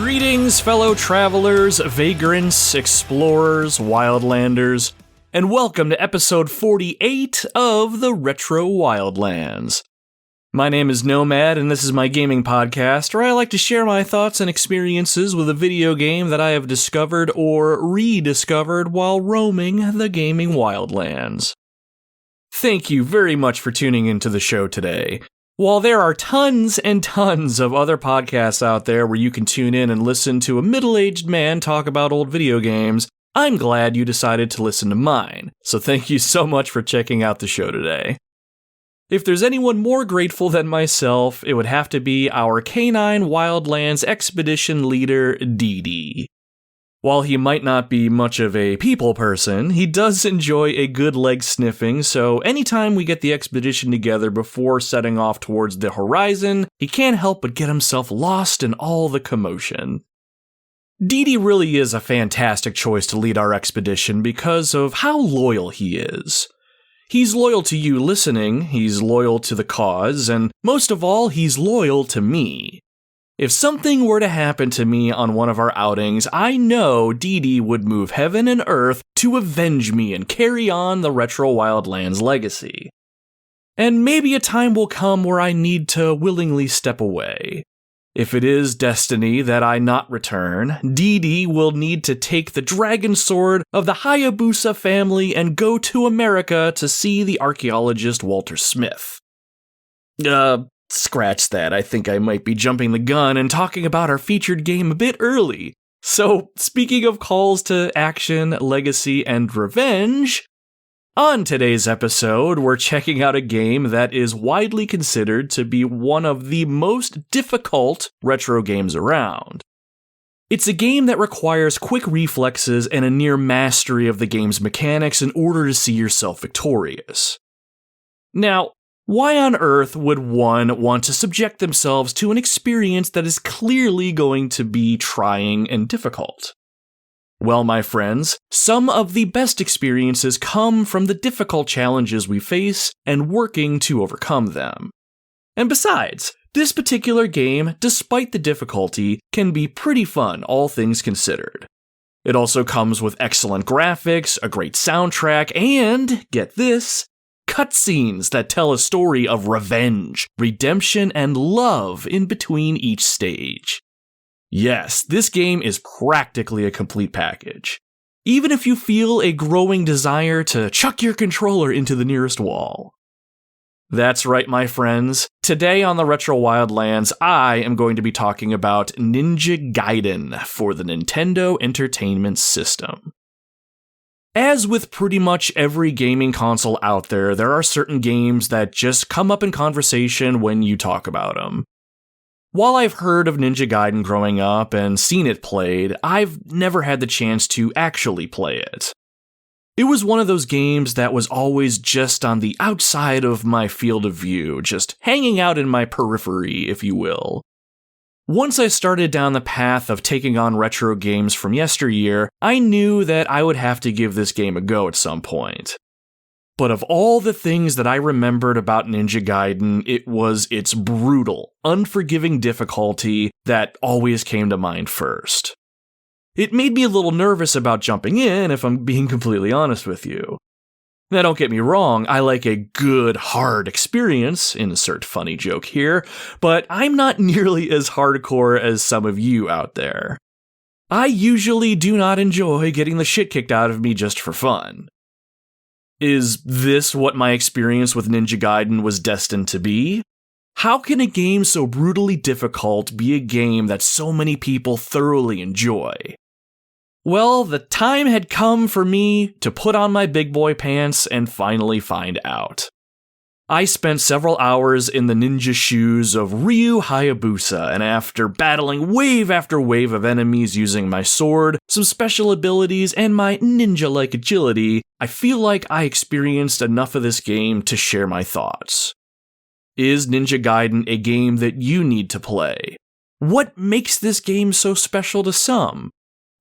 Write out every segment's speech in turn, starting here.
Greetings, fellow travelers, vagrants, explorers, wildlanders, and welcome to episode 48 of the Retro Wildlands. My name is Nomad, and this is my gaming podcast where I like to share my thoughts and experiences with a video game that I have discovered or rediscovered while roaming the gaming wildlands. Thank you very much for tuning into the show today. While there are tons and tons of other podcasts out there where you can tune in and listen to a middle-aged man talk about old video games, I'm glad you decided to listen to mine, so thank you so much for checking out the show today. If there's anyone more grateful than myself, it would have to be our Canine Wildlands Expedition leader, Dee. While he might not be much of a people person, he does enjoy a good leg sniffing, so anytime we get the expedition together before setting off towards the horizon, he can't help but get himself lost in all the commotion. Dee really is a fantastic choice to lead our expedition because of how loyal he is. He's loyal to you listening, he's loyal to the cause, and most of all, he's loyal to me. If something were to happen to me on one of our outings, I know Dee would move heaven and earth to avenge me and carry on the Retro Wildlands legacy. And maybe a time will come where I need to willingly step away. If it is destiny that I not return, Dee will need to take the dragon sword of the Hayabusa family and go to America to see the archaeologist Walter Smith. Scratch that, I think I might be jumping the gun and talking about our featured game a bit early. So, speaking of calls to action, legacy, and revenge, on today's episode, we're checking out a game that is widely considered to be one of the most difficult retro games around. It's a game that requires quick reflexes and a near mastery of the game's mechanics in order to see yourself victorious. Now, why on earth would one want to subject themselves to an experience that is clearly going to be trying and difficult? Well, my friends, some of the best experiences come from the difficult challenges we face and working to overcome them. And besides, this particular game, despite the difficulty, can be pretty fun, all things considered. It also comes with excellent graphics, a great soundtrack, and, get this, cutscenes that tell a story of revenge, redemption, and love in between each stage. Yes, this game is practically a complete package. Even if you feel a growing desire to chuck your controller into the nearest wall. That's right, my friends. Today on the Retro Wildlands, I am going to be talking about Ninja Gaiden for the Nintendo Entertainment System. As with pretty much every gaming console out there are certain games that just come up in conversation when you talk about them. While I've heard of Ninja Gaiden growing up and seen it played, I've never had the chance to actually play it. It was one of those games that was always just on the outside of my field of view, just hanging out in my periphery, if you will. Once I started down the path of taking on retro games from yesteryear, I knew that I would have to give this game a go at some point. But of all the things that I remembered about Ninja Gaiden, it was its brutal, unforgiving difficulty that always came to mind first. It made me a little nervous about jumping in, if I'm being completely honest with you. Now, don't get me wrong, I like a good, hard experience, insert funny joke here, but I'm not nearly as hardcore as some of you out there. I usually do not enjoy getting the shit kicked out of me just for fun. Is this what my experience with Ninja Gaiden was destined to be? How can a game so brutally difficult be a game that so many people thoroughly enjoy? Well, the time had come for me to put on my big boy pants and finally find out. I spent several hours in the ninja shoes of Ryu Hayabusa, and after battling wave after wave of enemies using my sword, some special abilities, and my ninja-like agility, I feel like I experienced enough of this game to share my thoughts. Is Ninja Gaiden a game that you need to play? What makes this game so special to some?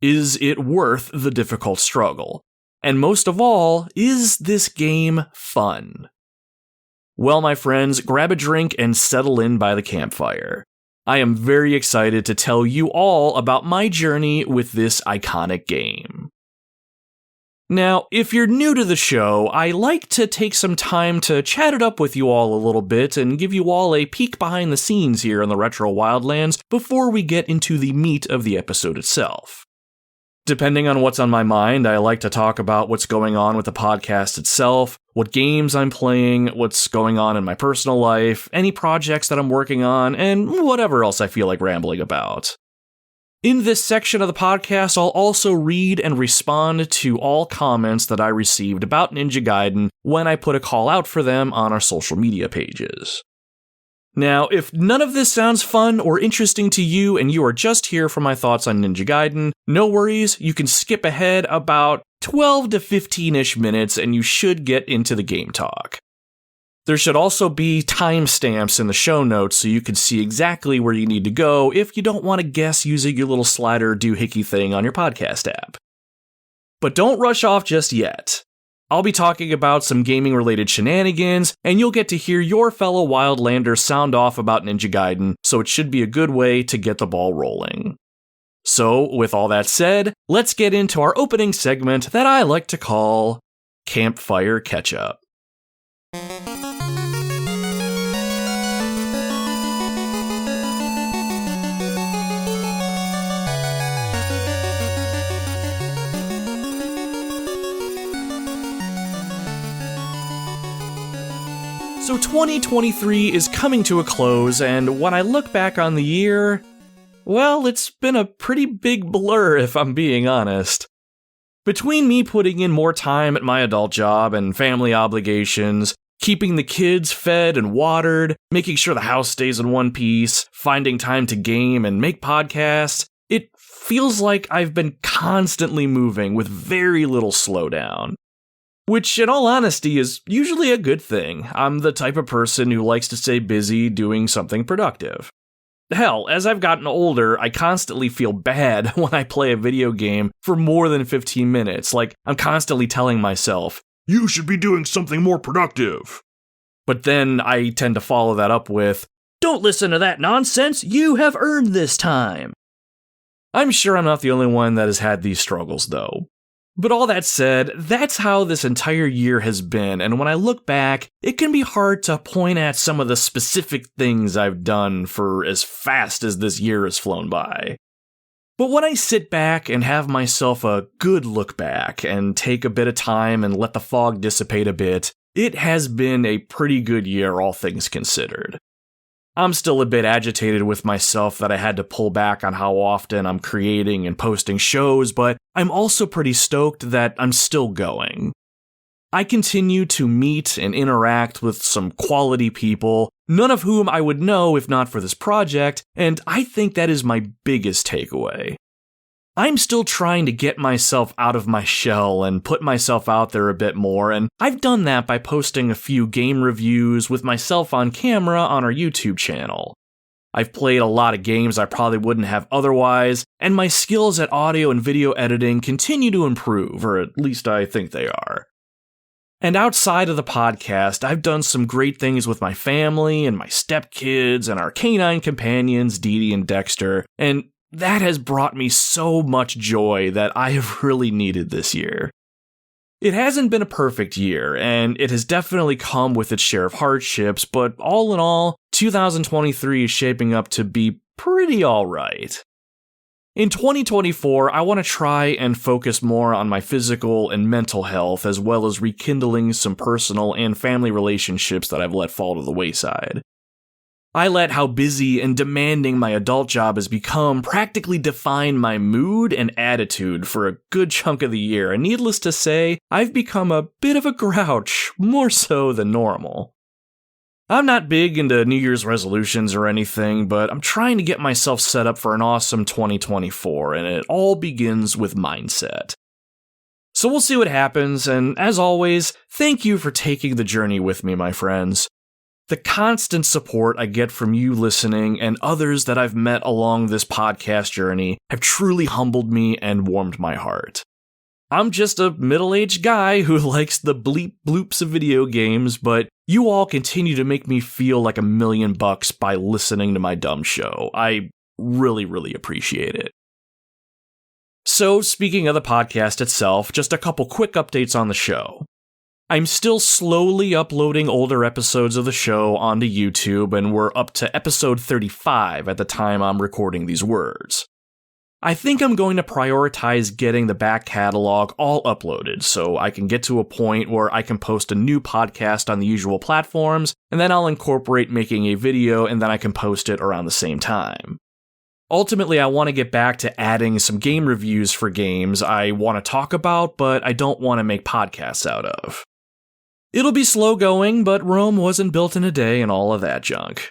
Is it worth the difficult struggle? And most of all, is this game fun? Well, my friends, grab a drink and settle in by the campfire. I am very excited to tell you all about my journey with this iconic game. Now, if you're new to the show, I like to take some time to chat it up with you all a little bit and give you all a peek behind the scenes here in the Retro Wildlands before we get into the meat of the episode itself. Depending on what's on my mind, I like to talk about what's going on with the podcast itself, what games I'm playing, what's going on in my personal life, any projects that I'm working on, and whatever else I feel like rambling about. In this section of the podcast, I'll also read and respond to all comments that I received about Ninja Gaiden when I put a call out for them on our social media pages. Now, if none of this sounds fun or interesting to you and you are just here for my thoughts on Ninja Gaiden, no worries, you can skip ahead about 12 to 15-ish minutes and you should get into the game talk. There should also be timestamps in the show notes so you can see exactly where you need to go if you don't want to guess using your little slider doohickey thing on your podcast app. But don't rush off just yet. I'll be talking about some gaming-related shenanigans, and you'll get to hear your fellow Wildlanders sound off about Ninja Gaiden, so it should be a good way to get the ball rolling. So, with all that said, let's get into our opening segment that I like to call Campfire Catch-Up. So 2023 is coming to a close, and when I look back on the year, well, it's been a pretty big blur if I'm being honest. Between me putting in more time at my adult job and family obligations, keeping the kids fed and watered, making sure the house stays in one piece, finding time to game and make podcasts, it feels like I've been constantly moving with very little slowdown. Which, in all honesty, is usually a good thing. I'm the type of person who likes to stay busy doing something productive. Hell, as I've gotten older, I constantly feel bad when I play a video game for more than 15 minutes, like I'm constantly telling myself, "You should be doing something more productive." But then I tend to follow that up with, "Don't listen to that nonsense, you have earned this time." I'm sure I'm not the only one that has had these struggles, though. But all that said, that's how this entire year has been, and when I look back, it can be hard to point at some of the specific things I've done for as fast as this year has flown by. But when I sit back and have myself a good look back and take a bit of time and let the fog dissipate a bit, it has been a pretty good year, all things considered. I'm still a bit agitated with myself that I had to pull back on how often I'm creating and posting shows, but I'm also pretty stoked that I'm still going. I continue to meet and interact with some quality people, none of whom I would know if not for this project, and I think that is my biggest takeaway. I'm still trying to get myself out of my shell and put myself out there a bit more, and I've done that by posting a few game reviews with myself on camera on our YouTube channel. I've played a lot of games I probably wouldn't have otherwise, and my skills at audio and video editing continue to improve, or at least I think they are. And outside of the podcast, I've done some great things with my family and my stepkids and our canine companions, Dee Dee and Dexter, and that has brought me so much joy that I have really needed this year. It hasn't been a perfect year, and it has definitely come with its share of hardships, but all in all, 2023 is shaping up to be pretty alright. In 2024, I want to try and focus more on my physical and mental health, as well as rekindling some personal and family relationships that I've let fall to the wayside. I let how busy and demanding my adult job has become practically define my mood and attitude for a good chunk of the year, and needless to say, I've become a bit of a grouch, more so than normal. I'm not big into New Year's resolutions or anything, but I'm trying to get myself set up for an awesome 2024, and it all begins with mindset. So we'll see what happens, and as always, thank you for taking the journey with me, my friends. The constant support I get from you listening and others that I've met along this podcast journey have truly humbled me and warmed my heart. I'm just a middle-aged guy who likes the bleep bloops of video games, but you all continue to make me feel like $1,000,000 by listening to my dumb show. I really, really appreciate it. So, speaking of the podcast itself, just a couple quick updates on the show. I'm still slowly uploading older episodes of the show onto YouTube, and we're up to episode 35 at the time I'm recording these words. I think I'm going to prioritize getting the back catalog all uploaded so I can get to a point where I can post a new podcast on the usual platforms, and then I'll incorporate making a video and then I can post it around the same time. Ultimately, I want to get back to adding some game reviews for games I want to talk about, but I don't want to make podcasts out of. It'll be slow going, but Rome wasn't built in a day and all of that junk.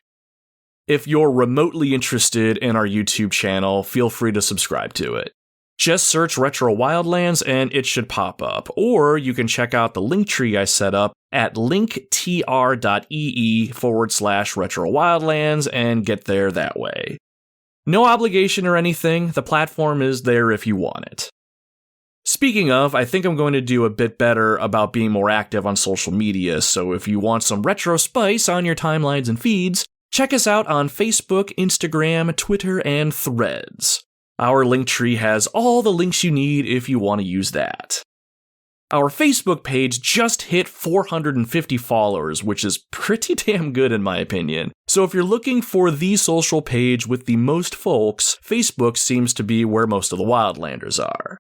If you're remotely interested in our YouTube channel, feel free to subscribe to it. Just search Retro Wildlands and it should pop up, or you can check out the link tree I set up at linktr.ee/Retro Wildlands and get there that way. No obligation or anything, the platform is there if you want it. Speaking of, I think I'm going to do a bit better about being more active on social media, so if you want some retro spice on your timelines and feeds, check us out on Facebook, Instagram, Twitter, and Threads. Our link tree has all the links you need if you want to use that. Our Facebook page just hit 450 followers, which is pretty damn good in my opinion. So if you're looking for the social page with the most folks, Facebook seems to be where most of the Wildlanders are.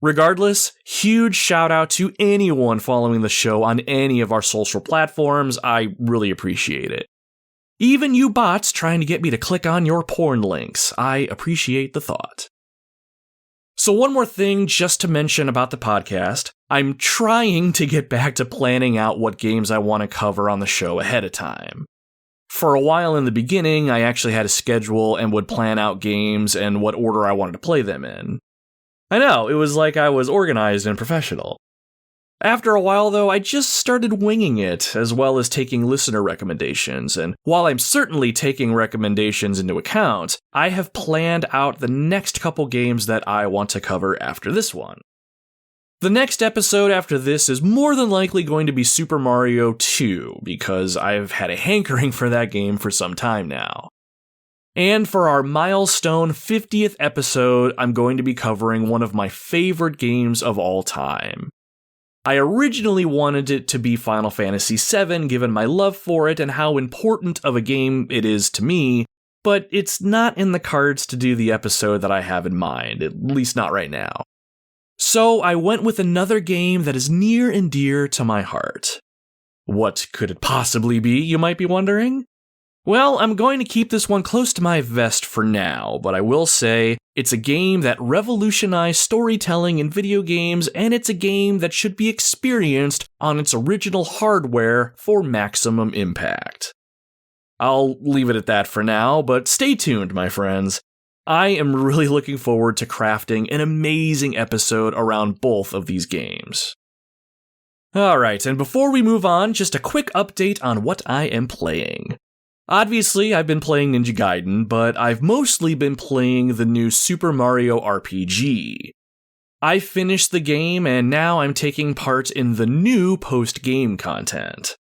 Regardless, huge shout out to anyone following the show on any of our social platforms. I really appreciate it. Even you bots trying to get me to click on your porn links. I appreciate the thought. So one more thing just to mention about the podcast. I'm trying to get back to planning out what games I want to cover on the show ahead of time. For a while in the beginning, I actually had a schedule and would plan out games and what order I wanted to play them in. I know, it was like I was organized and professional. After a while, though, I just started winging it, as well as taking listener recommendations, and while I'm certainly taking recommendations into account, I have planned out the next couple games that I want to cover after this one. The next episode after this is more than likely going to be Super Mario 2, because I've had a hankering for that game for some time now. And for our milestone 50th episode, I'm going to be covering one of my favorite games of all time. I originally wanted it to be Final Fantasy VII, given my love for it and how important of a game it is to me, but it's not in the cards to do the episode that I have in mind, at least not right now. So I went with another game that is near and dear to my heart. What could it possibly be, you might be wondering? Well, I'm going to keep this one close to my vest for now, but I will say it's a game that revolutionized storytelling in video games, and it's a game that should be experienced on its original hardware for maximum impact. I'll leave it at that for now, but stay tuned, my friends. I am really looking forward to crafting an amazing episode around both of these games. Alright, and before we move on, just a quick update on what I am playing. Obviously, I've been playing Ninja Gaiden, but I've mostly been playing the new Super Mario RPG. I finished the game, and now I'm taking part in the new post-game content.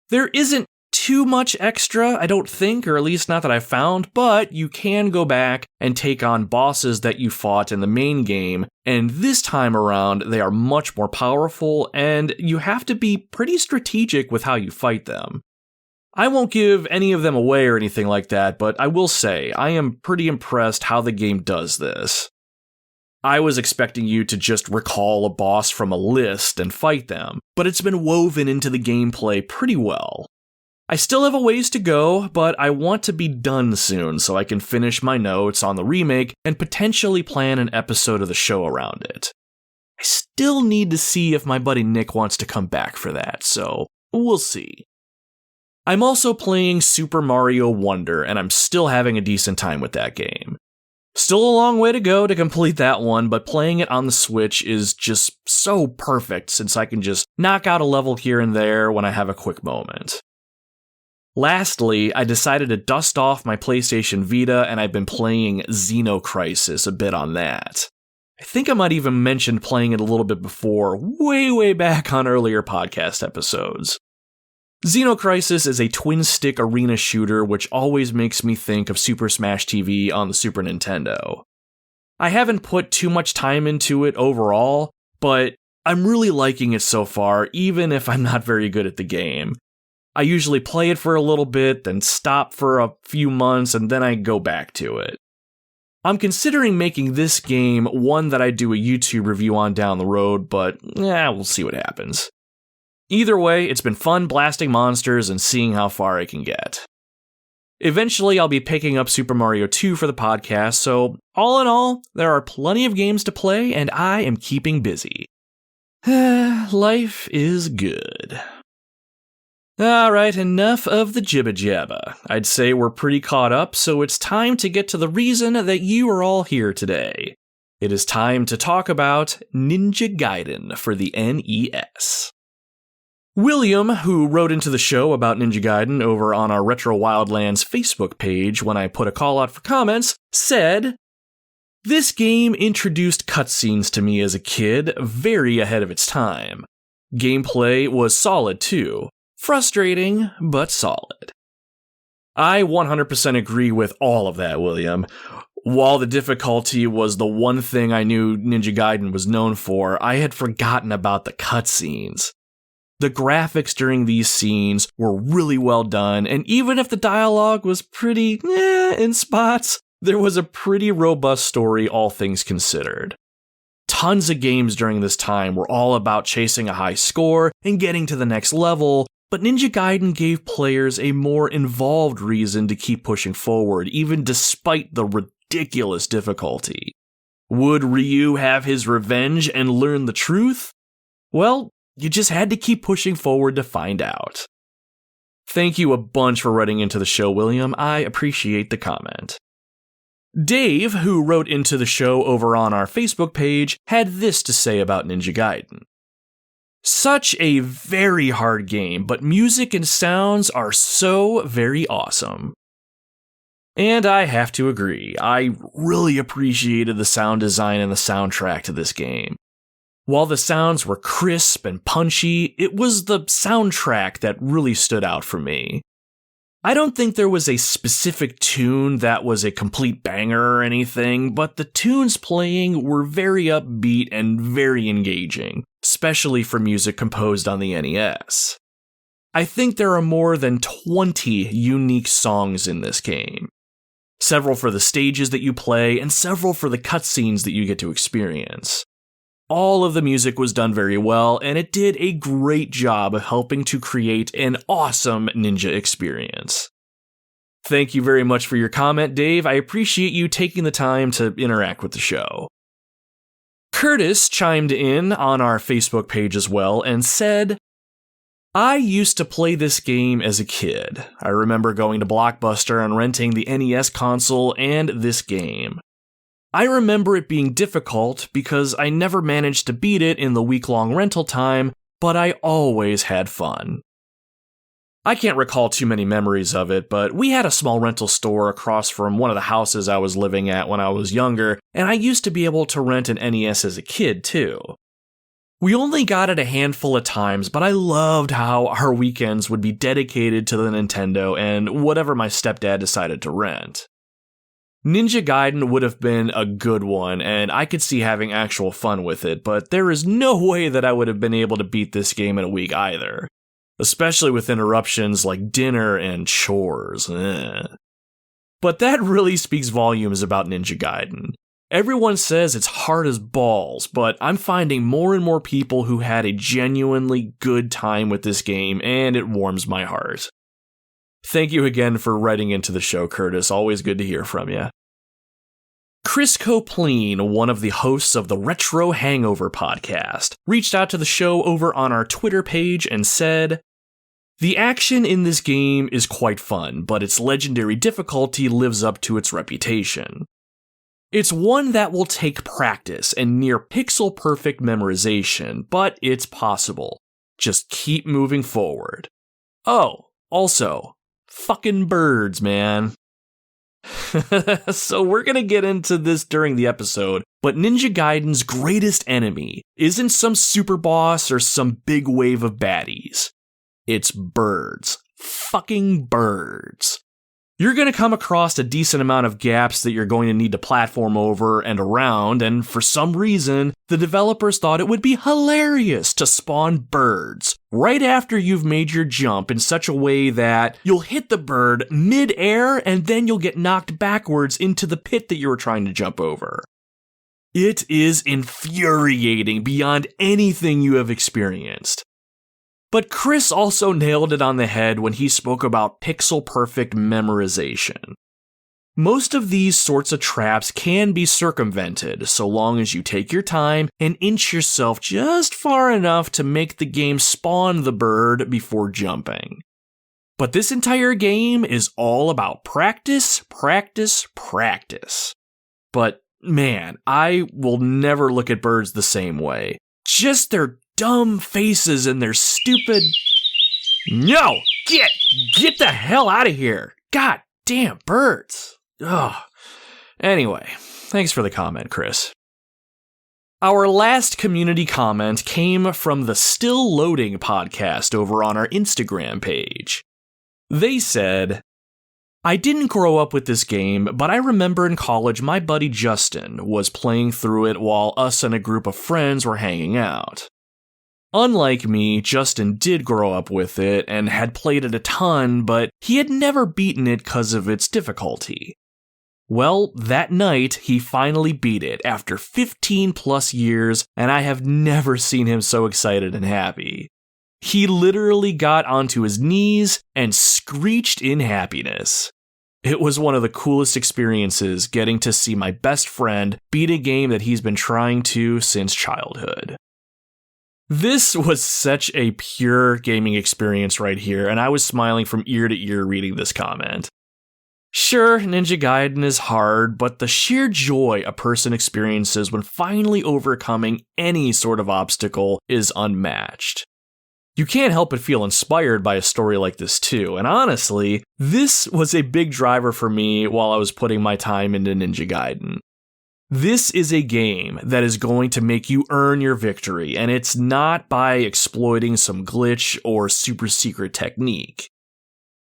There isn't too much extra, I don't think, or at least not that I've found, but you can go back and take on bosses that you fought in the main game, and this time around, they are much more powerful, and you have to be pretty strategic with how you fight them. I won't give any of them away or anything like that, but I will say, I am pretty impressed how the game does this. I was expecting you to just recall a boss from a list and fight them, but it's been woven into the gameplay pretty well. I still have a ways to go, but I want to be done soon so I can finish my notes on the remake and potentially plan an episode of the show around it. I still need to see if my buddy Nick wants to come back for that, so we'll see. I'm also playing Super Mario Wonder, and I'm still having a decent time with that game. Still a long way to go to complete that one, but playing it on the Switch is just so perfect since I can just knock out a level here and there when I have a quick moment. Lastly, I decided to dust off my PlayStation Vita, and I've been playing Xenocrisis a bit on that. I I think I might even mention playing it a little bit before, way back on earlier podcast episodes. Xenocrisis is a twin-stick arena shooter which always makes me think of Super Smash TV on the Super Nintendo. I haven't put too much time into it overall, but I'm really liking it so far, even if I'm not very good at the game. I usually play it for a little bit, then stop for a few months, and then I go back to it. I'm considering making this game one that I do a YouTube review on down the road, but we'll see what happens. Either way, it's been fun blasting monsters and seeing how far I can get. Eventually, I'll be picking up Super Mario 2 for the podcast, so all in all, there are plenty of games to play, and I am keeping busy. Life is good. Alright, enough of the jibba-jabba. I'd say we're pretty caught up, so it's time to get to the reason that you are all here today. It is time to talk about Ninja Gaiden for the NES. William, who wrote into the show about Ninja Gaiden over on our Retro Wildlands Facebook page when I put a call out for comments, said, "This game introduced cutscenes to me as a kid, very ahead of its time. Gameplay was solid too. Frustrating, but solid." I 100% agree with all of that, William. While the difficulty was the one thing I knew Ninja Gaiden was known for, I had forgotten about the cutscenes. The graphics during these scenes were really well done, and even if the dialogue was pretty in spots, there was a pretty robust story, all things considered. Tons of games during this time were all about chasing a high score and getting to the next level, but Ninja Gaiden gave players a more involved reason to keep pushing forward, even despite the ridiculous difficulty. Would Ryu have his revenge and learn the truth? Well, you just had to keep pushing forward to find out. Thank you a bunch for writing into the show, William. I appreciate the comment. Dave, who wrote into the show over on our Facebook page, had this to say about Ninja Gaiden. "Such a very hard game, but music and sounds are so very awesome." And I have to agree, I really appreciated the sound design and the soundtrack to this game. While the sounds were crisp and punchy, it was the soundtrack that really stood out for me. I don't think there was a specific tune that was a complete banger or anything, but the tunes playing were very upbeat and very engaging, especially for music composed on the NES. I think there are more than 20 unique songs in this game. Several for the stages that you play, and several for the cutscenes that you get to experience. All of the music was done very well, and it did a great job of helping to create an awesome ninja experience. Thank you very much for your comment, Dave. I appreciate you taking the time to interact with the show. Curtis chimed in on our Facebook page as well and said, "I used to play this game as a kid. I remember going to Blockbuster and renting the NES console and this game. I remember it being difficult because I never managed to beat it in the week-long rental time, but I always had fun." I can't recall too many memories of it, but we had a small rental store across from one of the houses I was living at when I was younger, and I used to be able to rent an NES as a kid too. We only got it a handful of times, but I loved how our weekends would be dedicated to the Nintendo and whatever my stepdad decided to rent. Ninja Gaiden would have been a good one, and I could see having actual fun with it, but there is no way that I would have been able to beat this game in a week either. Especially with interruptions like dinner and chores. But that really speaks volumes about Ninja Gaiden. Everyone says it's hard as balls, but I'm finding more and more people who had a genuinely good time with this game, and it warms my heart. Thank you again for writing into the show, Curtis. Always good to hear from you. Chris Copleen, one of the hosts of the Retro Hangover podcast, reached out to the show over on our Twitter page and said, "The action in this game is quite fun, but its legendary difficulty lives up to its reputation. It's one that will take practice and near pixel-perfect memorization, but it's possible. Just keep moving forward. Oh, also, fucking birds, man." So we're going to get into this during the episode, but Ninja Gaiden's greatest enemy isn't some super boss or some big wave of baddies. It's birds. Fucking birds. You're going to come across a decent amount of gaps that you're going to need to platform over and around, and for some reason, the developers thought it would be hilarious to spawn birds right after you've made your jump in such a way that you'll hit the bird mid-air and then you'll get knocked backwards into the pit that you were trying to jump over. It is infuriating beyond anything you have experienced. But Chris also nailed it on the head when he spoke about pixel-perfect memorization. Most of these sorts of traps can be circumvented so long as you take your time and inch yourself just far enough to make the game spawn the bird before jumping. But this entire game is all about practice, practice, practice. But man, I will never look at birds the same way. Just their dumb faces and their stupid... No! Get the hell out of here! God damn birds! Ugh. Anyway, thanks for the comment, Chris. Our last community comment came from the Still Loading podcast over on our Instagram page. They said, I didn't grow up with this game, but I remember in college my buddy Justin was playing through it while us and a group of friends were hanging out. Unlike me, Justin did grow up with it and had played it a ton, but he had never beaten it because of its difficulty. Well, that night, he finally beat it after 15 plus years, and I have never seen him so excited and happy. He literally got onto his knees and screeched in happiness. It was one of the coolest experiences getting to see my best friend beat a game that he's been trying to since childhood. This was such a pure gaming experience right here, and I was smiling from ear to ear reading this comment. Sure, Ninja Gaiden is hard, but the sheer joy a person experiences when finally overcoming any sort of obstacle is unmatched. You can't help but feel inspired by a story like this too, and honestly, this was a big driver for me while I was putting my time into Ninja Gaiden. This is a game that is going to make you earn your victory, and it's not by exploiting some glitch or super secret technique.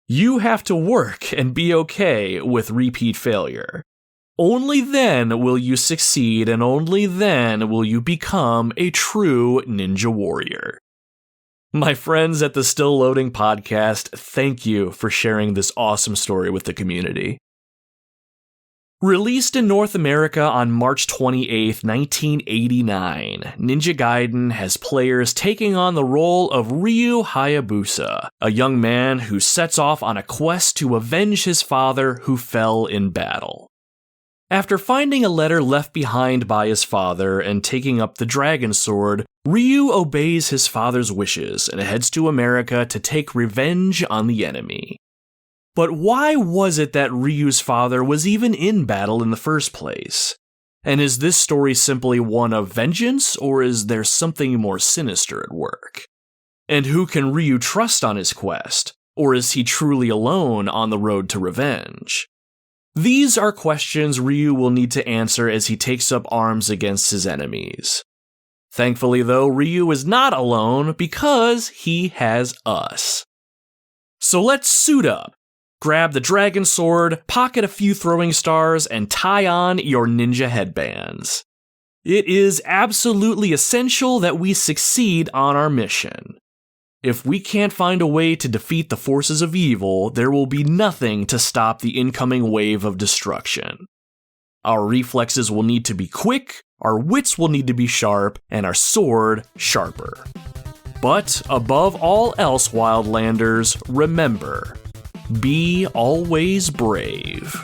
You have to work and be okay with repeat failure. Only then will you succeed, and only then will you become a true ninja warrior. My friends at the Still Loading podcast, thank you for sharing this awesome story with the community. Released in North America on March 28, 1989, Ninja Gaiden has players taking on the role of Ryu Hayabusa, a young man who sets off on a quest to avenge his father who fell in battle. After finding a letter left behind by his father and taking up the dragon sword, Ryu obeys his father's wishes and heads to America to take revenge on the enemy. But why was it that Ryu's father was even in battle in the first place? And is this story simply one of vengeance, or is there something more sinister at work? And who can Ryu trust on his quest, or is he truly alone on the road to revenge? These are questions Ryu will need to answer as he takes up arms against his enemies. Thankfully though, Ryu is not alone because he has us. So let's suit up. Grab the dragon sword, pocket a few throwing stars, and tie on your ninja headbands. It is absolutely essential that we succeed on our mission. If we can't find a way to defeat the forces of evil, there will be nothing to stop the incoming wave of destruction. Our reflexes will need to be quick, our wits will need to be sharp, and our sword sharper. But above all else, Wildlanders, remember, be always brave.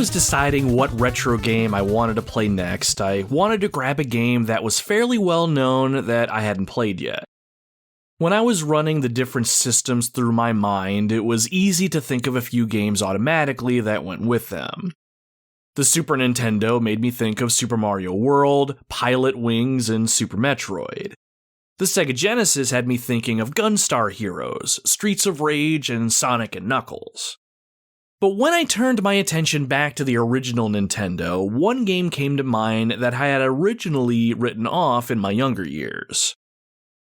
was deciding what retro game I wanted to play next, I wanted to grab a game that was fairly well known that I hadn't played yet. When I was running the different systems through my mind, it was easy to think of a few games automatically that went with them. The Super Nintendo made me think of Super Mario World, Pilot Wings, and Super Metroid. The Sega Genesis had me thinking of Gunstar Heroes, Streets of Rage, and Sonic and Knuckles. But when I turned my attention back to the original Nintendo, one game came to mind that I had originally written off in my younger years.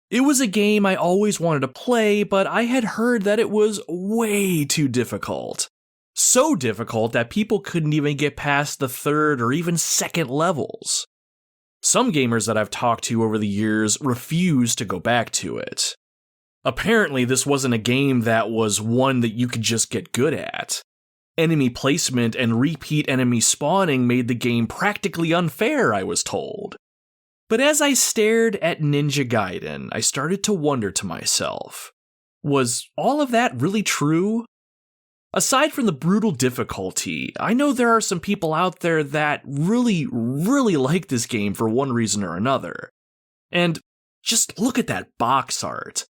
It was a game I always wanted to play, but I had heard that it was way too difficult. So difficult that people couldn't even get past the third or even second levels. Some gamers that I've talked to over the years refuse to go back to it. Apparently, this wasn't a game that was one that you could just get good at. Enemy placement and repeat enemy spawning made the game practically unfair, I was told. But as I stared at Ninja Gaiden, I started to wonder to myself, was all of that really true? Aside from the brutal difficulty, I know there are some people out there that really like this game for one reason or another. And just look at that box art.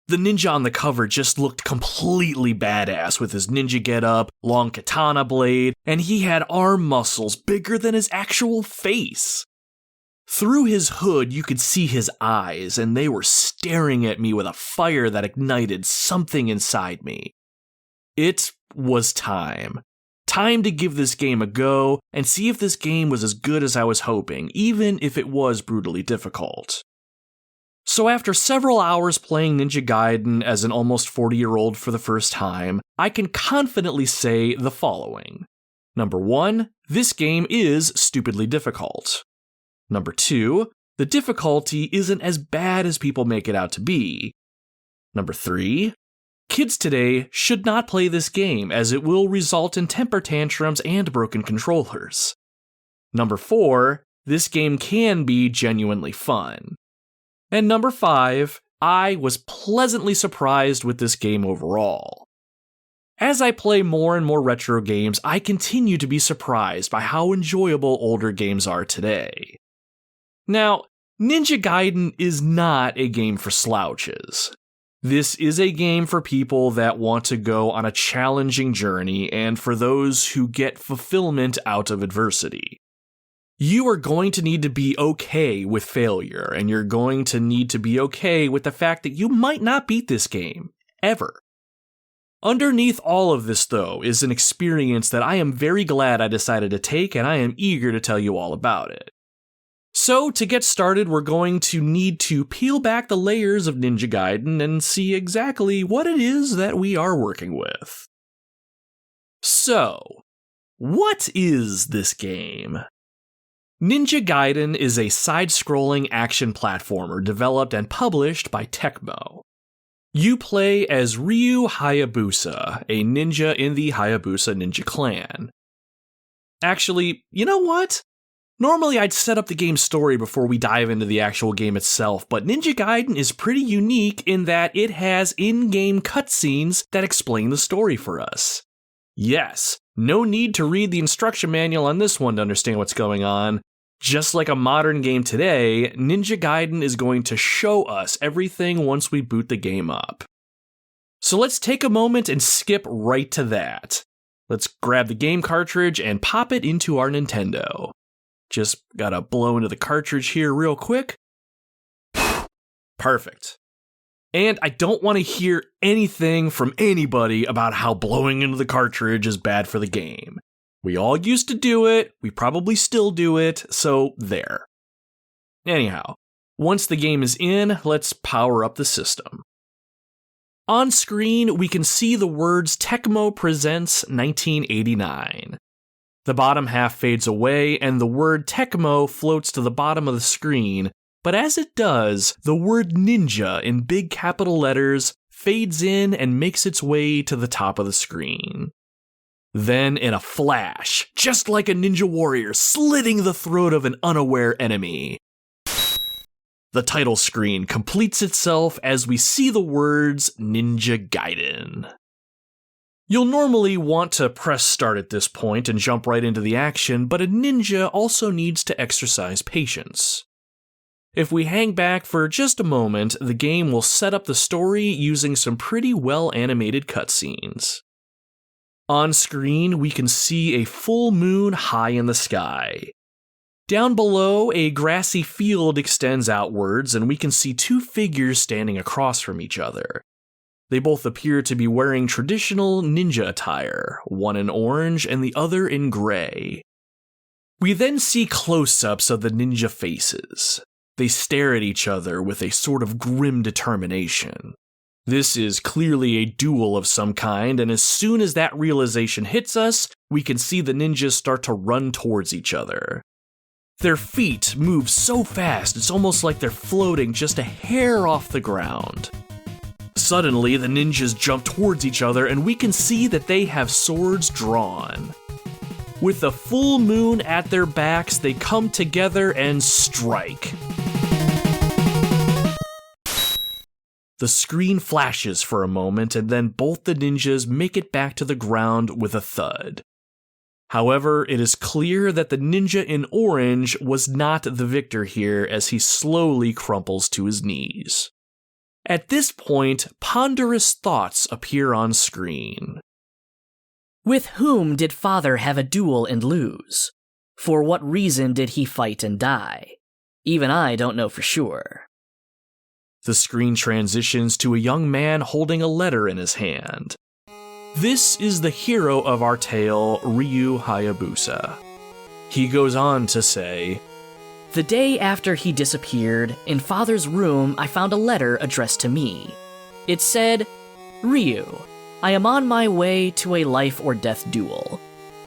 The ninja on the cover just looked completely badass with his ninja getup, long katana blade, and he had arm muscles bigger than his actual face. Through his hood, you could see his eyes, and they were staring at me with a fire that ignited something inside me. It was time. Time to give this game a go and see if this game was as good as I was hoping, even if it was brutally difficult. So after several hours playing Ninja Gaiden as an almost 40-year-old for the first time, I can confidently say the following. Number 1, this game is stupidly difficult. Number 2, the difficulty isn't as bad as people make it out to be. Number 3, kids today should not play this game as it will result in temper tantrums and broken controllers. Number 4, this game can be genuinely fun. And number 5, I was pleasantly surprised with this game overall. As I play more and more retro games, I continue to be surprised by how enjoyable older games are today. Now, Ninja Gaiden is not a game for slouches. This is a game for people that want to go on a challenging journey and for those who get fulfillment out of adversity. You are going to need to be okay with failure, and you're going to need to be okay with the fact that you might not beat this game, ever. Underneath all of this, though, is an experience that I am very glad I decided to take, and I am eager to tell you all about it. So, to get started, we're going to need to peel back the layers of Ninja Gaiden and see exactly what it is that we are working with. So, what is this game? Ninja Gaiden is a side-scrolling action platformer developed and published by Tecmo. You play as Ryu Hayabusa, a ninja in the Hayabusa Ninja Clan. Actually, you know what? Normally I'd set up the game's story before we dive into the actual game itself, but Ninja Gaiden is pretty unique in that it has in-game cutscenes that explain the story for us. Yes, no need to read the instruction manual on this one to understand what's going on. Just like a modern game today, Ninja Gaiden is going to show us everything once we boot the game up. So let's take a moment and skip right to that. Let's grab the game cartridge and pop it into our Nintendo. Just gotta blow into the cartridge here real quick. Perfect. And I don't want to hear anything from anybody about how blowing into the cartridge is bad for the game. We all used to do it, we probably still do it, so there. Anyhow, once the game is in, let's power up the system. On screen, we can see the words Tecmo Presents 1989. The bottom half fades away, and the word Tecmo floats to the bottom of the screen, but as it does, the word Ninja in big capital letters fades in and makes its way to the top of the screen. Then, in a flash, just like a ninja warrior slitting the throat of an unaware enemy, the title screen completes itself as we see the words Ninja Gaiden. You'll normally want to press start at this point and jump right into the action, but a ninja also needs to exercise patience. If we hang back for just a moment, the game will set up the story using some pretty well-animated cutscenes. On screen, we can see a full moon high in the sky. Down below, a grassy field extends outwards, and we can see two figures standing across from each other. They both appear to be wearing traditional ninja attire, one in orange and the other in gray. We then see close-ups of the ninja faces. They stare at each other with a sort of grim determination. This is clearly a duel of some kind, and as soon as that realization hits us, we can see the ninjas start to run towards each other. Their feet move so fast, it's almost like they're floating just a hair off the ground. Suddenly, the ninjas jump towards each other, and we can see that they have swords drawn. With the full moon at their backs, they come together and strike. The screen flashes for a moment, and then both the ninjas make it back to the ground with a thud. However, it is clear that the ninja in orange was not the victor here as he slowly crumples to his knees. At this point, ponderous thoughts appear on screen. With whom did father have a duel and lose? For what reason did he fight and die? Even I don't know for sure. The screen transitions to a young man holding a letter in his hand. This is the hero of our tale, Ryu Hayabusa. He goes on to say, "The day after he disappeared, in father's room I found a letter addressed to me. It said, 'Ryu, I am on my way to a life or death duel.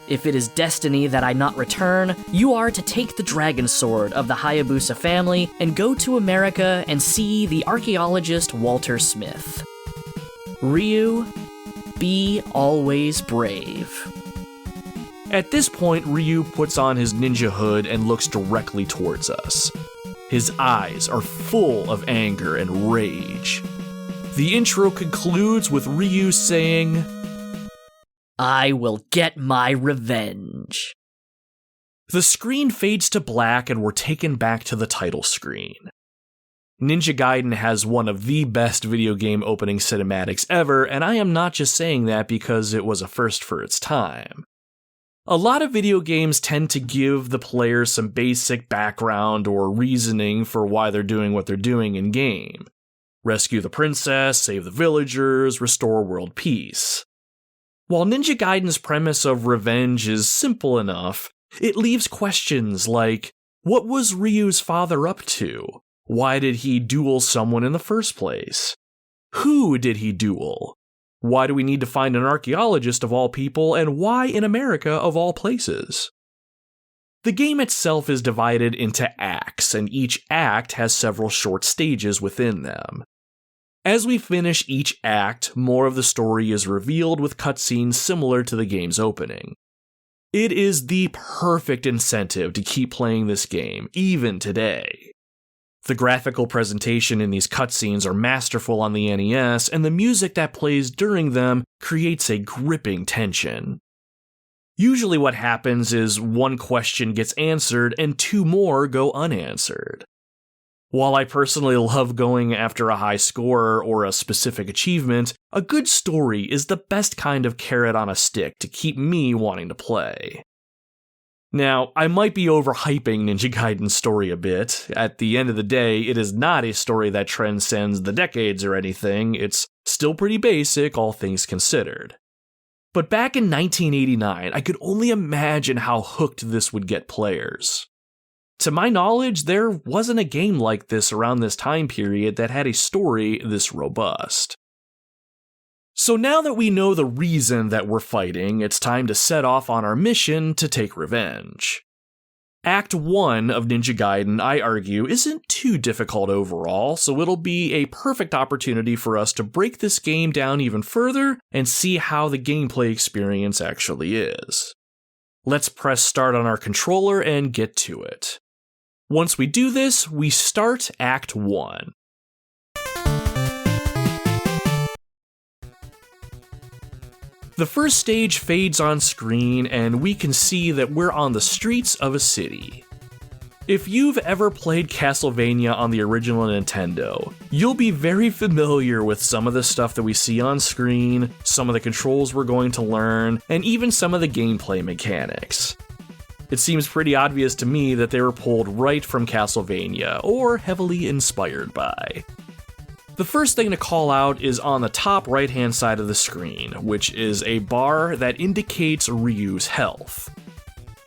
If it is destiny that I not return, you are to take the dragon sword of the Hayabusa family and go to America and see the archaeologist Walter Smith. Ryu, be always brave.'" At this point, Ryu puts on his ninja hood and looks directly towards us. His eyes are full of anger and rage. The intro concludes with Ryu saying, "I will get my revenge." The screen fades to black and we're taken back to the title screen. Ninja Gaiden has one of the best video game opening cinematics ever, and I am not just saying that because it was a first for its time. A lot of video games tend to give the player some basic background or reasoning for why they're doing what they're doing in game. Rescue the princess, save the villagers, restore world peace. While Ninja Gaiden's premise of revenge is simple enough, it leaves questions like, what was Ryu's father up to? Why did he duel someone in the first place? Who did he duel? Why do we need to find an archaeologist of all people, and why in America of all places? The game itself is divided into acts, and each act has several short stages within them. As we finish each act, more of the story is revealed with cutscenes similar to the game's opening. It is the perfect incentive to keep playing this game, even today. The graphical presentation in these cutscenes are masterful on the NES, and the music that plays during them creates a gripping tension. Usually what happens is one question gets answered and two more go unanswered. While I personally love going after a high score or a specific achievement, a good story is the best kind of carrot on a stick to keep me wanting to play. Now, I might be overhyping Ninja Gaiden's story a bit. At the end of the day, it is not a story that transcends the decades or anything. It's still pretty basic, all things considered. But back in 1989, I could only imagine how hooked this would get players. To my knowledge, there wasn't a game like this around this time period that had a story this robust. So now that we know the reason that we're fighting, it's time to set off on our mission to take revenge. Act 1 of Ninja Gaiden, I argue, isn't too difficult overall, so it'll be a perfect opportunity for us to break this game down even further and see how the gameplay experience actually is. Let's press start on our controller and get to it. Once we do this, we start Act 1. The first stage fades on screen, and we can see that we're on the streets of a city. If you've ever played Castlevania on the original Nintendo, you'll be very familiar with some of the stuff that we see on screen, some of the controls we're going to learn, and even some of the gameplay mechanics. It seems pretty obvious to me that they were pulled right from Castlevania, or heavily inspired by. The first thing to call out is on the top right-hand side of the screen, which is a bar that indicates Ryu's health.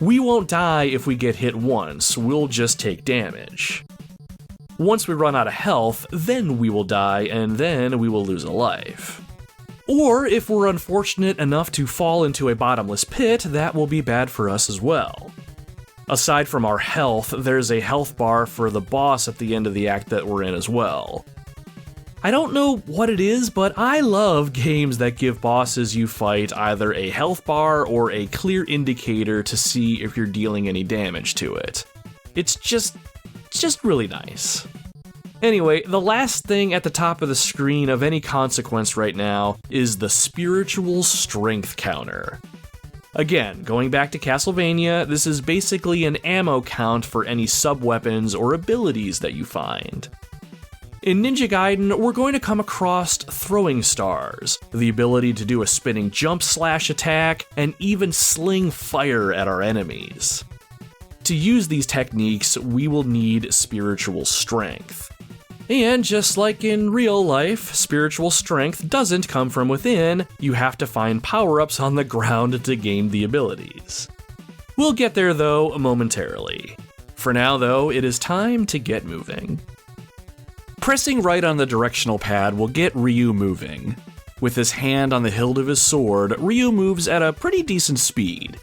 We won't die if we get hit once, we'll just take damage. Once we run out of health, then we will die, and then we will lose a life. Or if we're unfortunate enough to fall into a bottomless pit, that will be bad for us as well. Aside from our health, there's a health bar for the boss at the end of the act that we're in as well. I don't know what it is, but I love games that give bosses you fight either a health bar or a clear indicator to see if you're dealing any damage to it. It's just really nice. Anyway, the last thing at the top of the screen of any consequence right now is the spiritual strength counter. Again, going back to Castlevania, this is basically an ammo count for any sub-weapons or abilities that you find. In Ninja Gaiden, we're going to come across throwing stars, the ability to do a spinning jump slash attack, and even sling fire at our enemies. To use these techniques, we will need spiritual strength. And just like in real life, spiritual strength doesn't come from within, you have to find power-ups on the ground to gain the abilities. We'll get there though momentarily. For now though, it is time to get moving. Pressing right on the directional pad will get Ryu moving. With his hand on the hilt of his sword, Ryu moves at a pretty decent speed.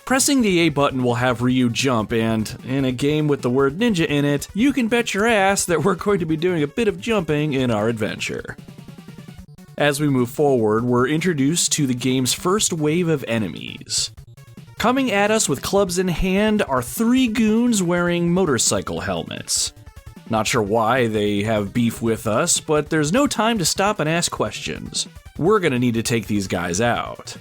Pressing the A button will have Ryu jump, and in a game with the word ninja in it, you can bet your ass that we're going to be doing a bit of jumping in our adventure. As we move forward, we're introduced to the game's first wave of enemies. Coming at us with clubs in hand are 3 goons wearing motorcycle helmets. Not sure why they have beef with us, but there's no time to stop and ask questions. We're gonna need to take these guys out.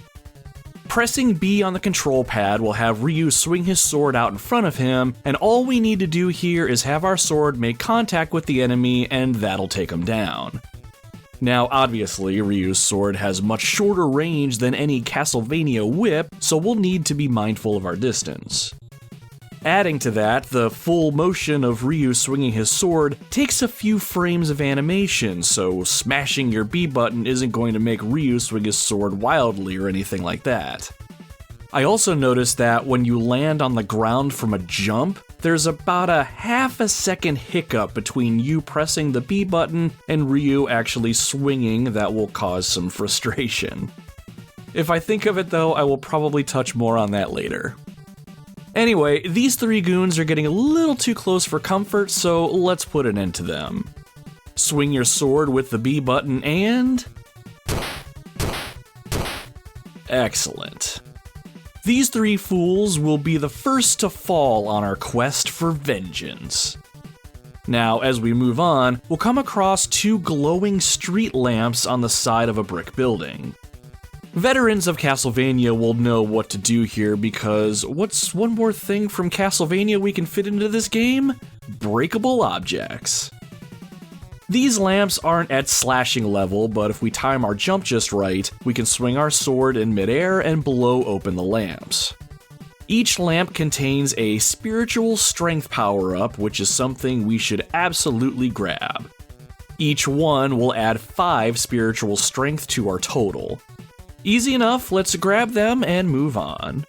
Pressing B on the control pad will have Ryu swing his sword out in front of him, and all we need to do here is have our sword make contact with the enemy, and that'll take him down. Now, obviously, Ryu's sword has much shorter range than any Castlevania whip, so we'll need to be mindful of our distance. Adding to that, the full motion of Ryu swinging his sword takes a few frames of animation, so smashing your B button isn't going to make Ryu swing his sword wildly or anything like that. I also noticed that when you land on the ground from a jump, there's about a half a second hiccup between you pressing the B button and Ryu actually swinging that will cause some frustration. If I think of it though, I will probably touch more on that later. Anyway, these 3 goons are getting a little too close for comfort, so let's put an end to them. Swing your sword with the B button and... Excellent. These 3 fools will be the first to fall on our quest for vengeance. Now, as we move on, we'll come across 2 glowing street lamps on the side of a brick building. Veterans of Castlevania will know what to do here because what's one more thing from Castlevania we can fit into this game? Breakable objects. These lamps aren't at slashing level, but if we time our jump just right, we can swing our sword in midair and blow open the lamps. Each lamp contains a spiritual strength power-up, which is something we should absolutely grab. Each one will add 5 spiritual strength to our total. Easy enough, let's grab them and move on.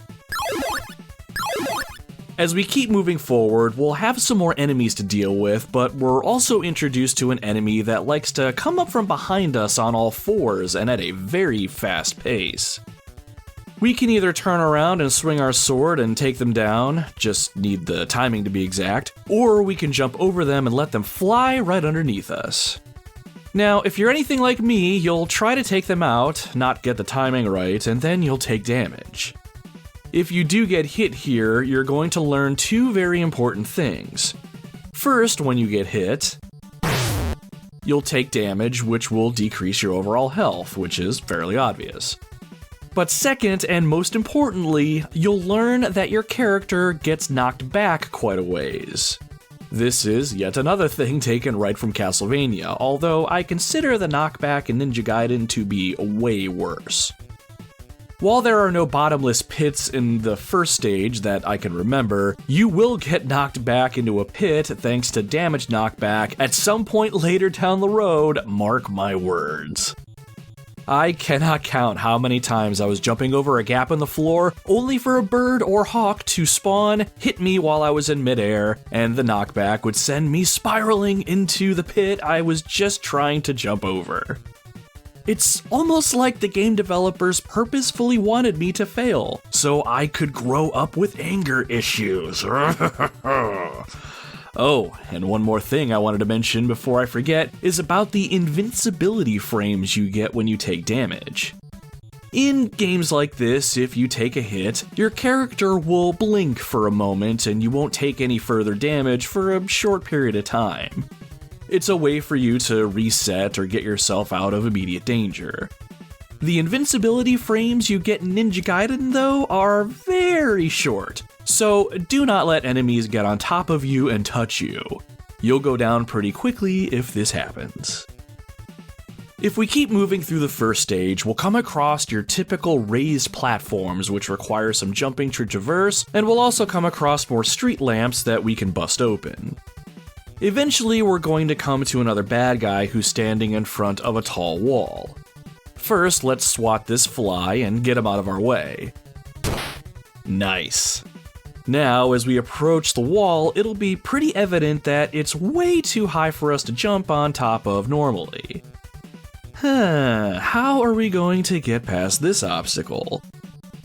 As we keep moving forward, we'll have some more enemies to deal with, but we're also introduced to an enemy that likes to come up from behind us on all 4s and at a very fast pace. We can either turn around and swing our sword and take them down, just need the timing to be exact, or we can jump over them and let them fly right underneath us. Now, if you're anything like me, you'll try to take them out, not get the timing right, and then you'll take damage. If you do get hit here, you're going to learn 2 very important things. First, when you get hit, you'll take damage, which will decrease your overall health, which is fairly obvious. But second, and most importantly, you'll learn that your character gets knocked back quite a ways. This is yet another thing taken right from Castlevania, although I consider the knockback in Ninja Gaiden to be way worse. While there are no bottomless pits in the first stage that I can remember, you will get knocked back into a pit thanks to damage knockback at some point later down the road, mark my words. I cannot count how many times I was jumping over a gap in the floor only for a bird or hawk to spawn, hit me while I was in midair, and the knockback would send me spiraling into the pit I was just trying to jump over. It's almost like the game developers purposefully wanted me to fail, so I could grow up with anger issues. Oh, and one more thing I wanted to mention before I forget is about the invincibility frames you get when you take damage. In games like this, if you take a hit, your character will blink for a moment and you won't take any further damage for a short period of time. It's a way for you to reset or get yourself out of immediate danger. The invincibility frames you get in Ninja Gaiden, though, are very short, so do not let enemies get on top of you and touch you. You'll go down pretty quickly if this happens. If we keep moving through the first stage, we'll come across your typical raised platforms which require some jumping to traverse, and we'll also come across more street lamps that we can bust open. Eventually, we're going to come to another bad guy who's standing in front of a tall wall. First, let's swat this fly and get him out of our way. Nice. Now, as we approach the wall, it'll be pretty evident that it's way too high for us to jump on top of normally. How are we going to get past this obstacle?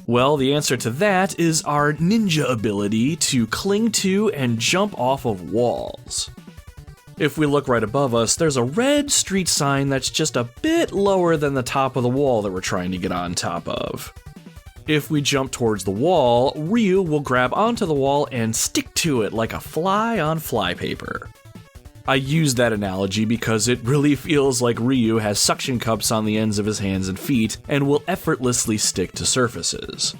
Well, the answer to that is our ninja ability to cling to and jump off of walls. If we look right above us, there's a red street sign that's just a bit lower than the top of the wall that we're trying to get on top of. If we jump towards the wall, Ryu will grab onto the wall and stick to it like a fly on flypaper. I use that analogy because it really feels like Ryu has suction cups on the ends of his hands and feet and will effortlessly stick to surfaces.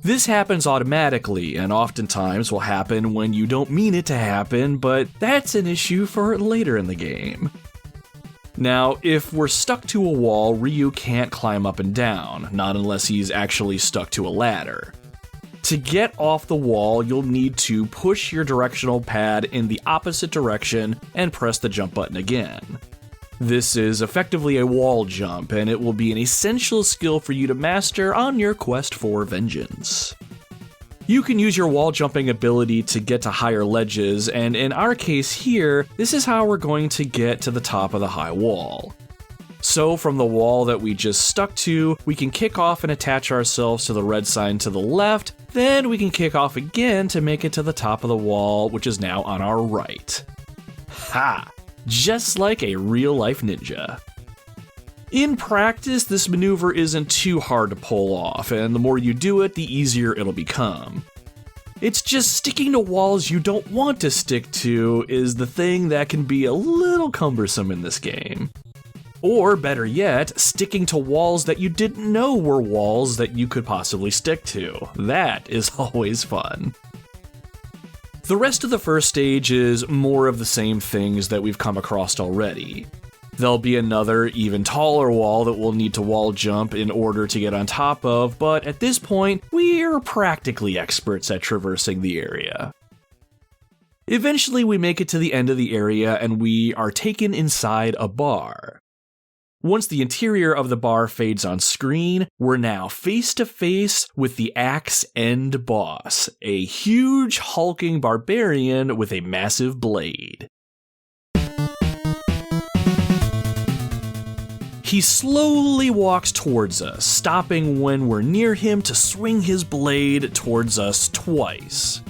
This happens automatically, and oftentimes will happen when you don't mean it to happen, but that's an issue for later in the game. Now, if we're stuck to a wall, Ryu can't climb up and down, not unless he's actually stuck to a ladder. To get off the wall, you'll need to push your directional pad in the opposite direction and press the jump button again. This is effectively a wall jump, and it will be an essential skill for you to master on your quest for vengeance. You can use your wall jumping ability to get to higher ledges, and in our case here, this is how we're going to get to the top of the high wall. So from the wall that we just stuck to, we can kick off and attach ourselves to the red sign to the left, then we can kick off again to make it to the top of the wall, which is now on our right. Ha! Just like a real-life ninja. In practice, this maneuver isn't too hard to pull off, and the more you do it, the easier it'll become. It's just sticking to walls you don't want to stick to is the thing that can be a little cumbersome in this game. Or better yet, sticking to walls that you didn't know were walls that you could possibly stick to. That is always fun. The rest of the first stage is more of the same things that we've come across already. There'll be another, even taller wall that we'll need to wall jump in order to get on top of, but at this point, we're practically experts at traversing the area. Eventually, we make it to the end of the area and we are taken inside a bar. Once the interior of the bar fades on screen, we're now face to face with the Axe End boss, a huge hulking barbarian with a massive blade. He slowly walks towards us, stopping when we're near him to swing his blade towards us twice.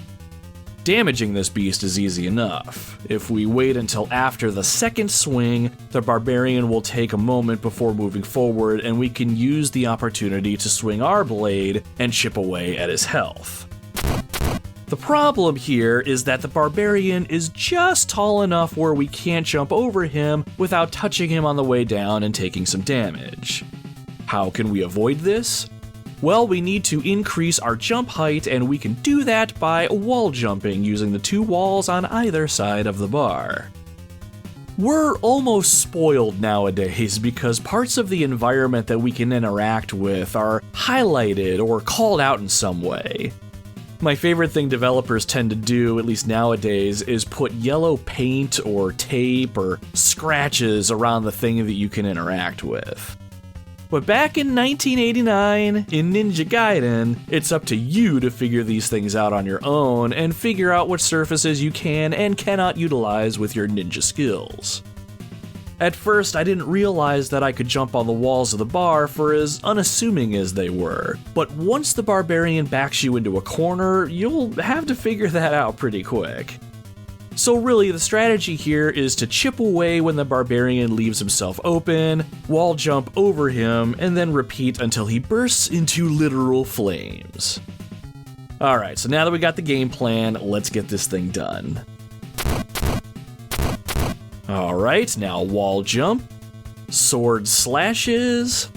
Damaging this beast is easy enough. If we wait until after the second swing, the barbarian will take a moment before moving forward and we can use the opportunity to swing our blade and chip away at his health. The problem here is that the barbarian is just tall enough where we can't jump over him without touching him on the way down and taking some damage. How can we avoid this? Well, we need to increase our jump height, and we can do that by wall jumping using the 2 walls on either side of the bar. We're almost spoiled nowadays because parts of the environment that we can interact with are highlighted or called out in some way. My favorite thing developers tend to do, at least nowadays, is put yellow paint or tape or scratches around the thing that you can interact with. But back in 1989, in Ninja Gaiden, it's up to you to figure these things out on your own and figure out what surfaces you can and cannot utilize with your ninja skills. At first, I didn't realize that I could jump on the walls of the bar for as unassuming as they were, but once the barbarian backs you into a corner, you'll have to figure that out pretty quick. So really, the strategy here is to chip away when the barbarian leaves himself open, wall jump over him, and then repeat until he bursts into literal flames. Alright, so now that we got the game plan, let's get this thing done. Alright, now wall jump, sword slashes,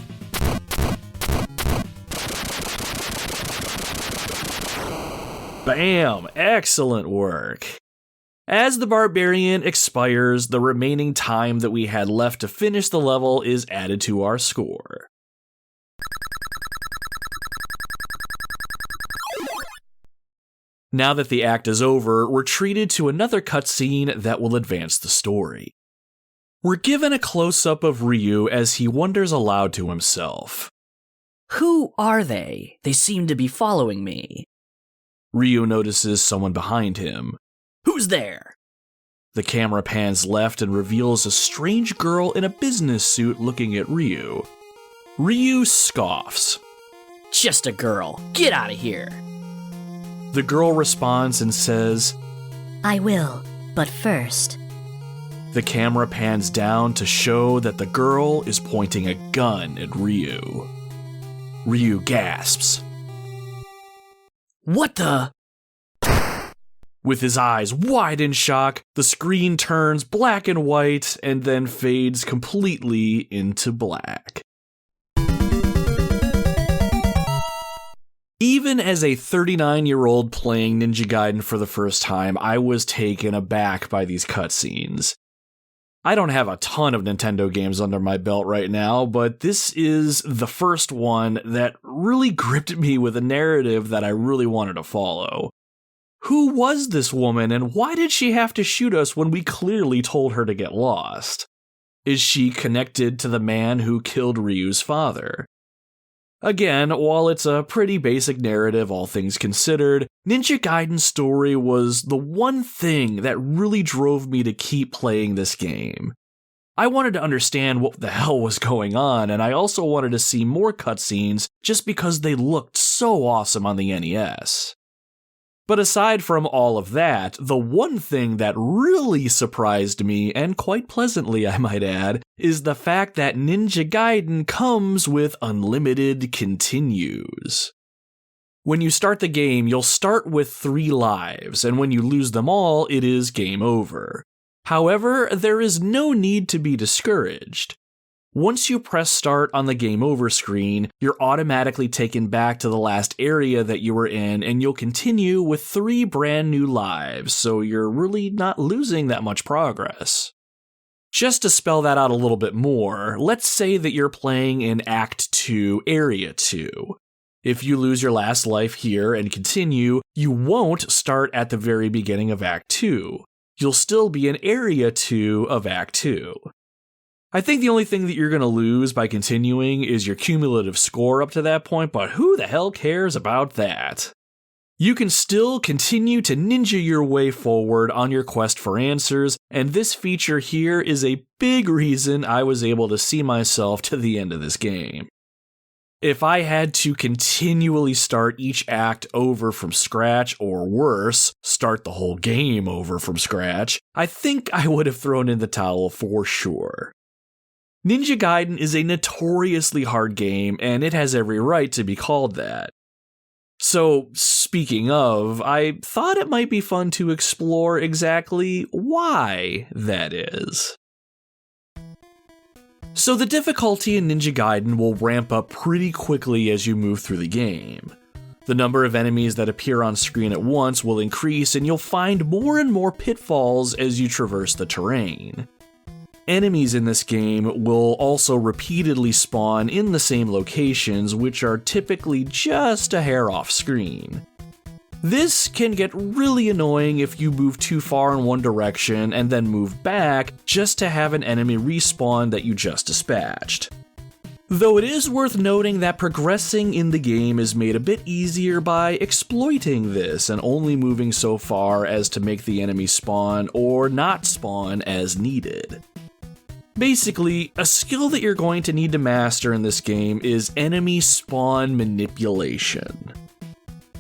bam! Excellent work. As the barbarian expires, the remaining time that we had left to finish the level is added to our score. Now that the act is over, we're treated to another cutscene that will advance the story. We're given a close-up of Ryu as he wonders aloud to himself. Who are they? They seem to be following me. Ryu notices someone behind him. Who's there? The camera pans left and reveals a strange girl in a business suit looking at Ryu. Ryu scoffs. Just a girl. Get out of here. The girl responds and says, I will, but first. The camera pans down to show that the girl is pointing a gun at Ryu. Ryu gasps. What the? With his eyes wide in shock, the screen turns black and white and then fades completely into black. Even as a 39-year-old playing Ninja Gaiden for the first time, I was taken aback by these cutscenes. I don't have a ton of Nintendo games under my belt right now, but this is the first one that really gripped me with a narrative that I really wanted to follow. Who was this woman, and why did she have to shoot us when we clearly told her to get lost? Is she connected to the man who killed Ryu's father? Again, while it's a pretty basic narrative, all things considered, Ninja Gaiden's story was the one thing that really drove me to keep playing this game. I wanted to understand what the hell was going on, and I also wanted to see more cutscenes just because they looked so awesome on the NES. But aside from all of that, the one thing that really surprised me, and quite pleasantly I might add, is the fact that Ninja Gaiden comes with unlimited continues. When you start the game, you'll start with 3 lives, and when you lose them all, it is game over. However, there is no need to be discouraged. Once you press start on the game over screen, you're automatically taken back to the last area that you were in, and you'll continue with 3 brand new lives, so you're really not losing that much progress. Just to spell that out a little bit more, let's say that you're playing in Act 2, Area 2. If you lose your last life here and continue, you won't start at the very beginning of Act 2. You'll still be in Area 2 of Act 2. I think the only thing that you're going to lose by continuing is your cumulative score up to that point, but who the hell cares about that? You can still continue to ninja your way forward on your quest for answers, and this feature here is a big reason I was able to see myself to the end of this game. If I had to continually start each act over from scratch, or worse, start the whole game over from scratch, I think I would have thrown in the towel for sure. Ninja Gaiden is a notoriously hard game, and it has every right to be called that. So, speaking of, I thought it might be fun to explore exactly why that is. So the difficulty in Ninja Gaiden will ramp up pretty quickly as you move through the game. The number of enemies that appear on screen at once will increase, and you'll find more and more pitfalls as you traverse the terrain. Enemies in this game will also repeatedly spawn in the same locations, which are typically just a hair off screen. This can get really annoying if you move too far in one direction and then move back just to have an enemy respawn that you just dispatched. Though it is worth noting that progressing in the game is made a bit easier by exploiting this and only moving so far as to make the enemy spawn or not spawn as needed. Basically, a skill that you're going to need to master in this game is enemy spawn manipulation.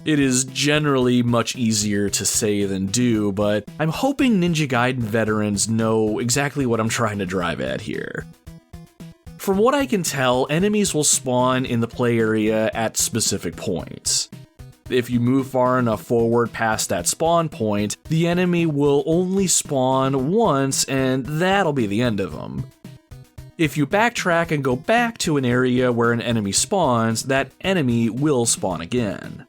It is generally much easier to say than do, but I'm hoping Ninja Gaiden veterans know exactly what I'm trying to drive at here. From what I can tell, enemies will spawn in the play area at specific points. If you move far enough forward past that spawn point, the enemy will only spawn once, and that'll be the end of them. If you backtrack and go back to an area where an enemy spawns, that enemy will spawn again.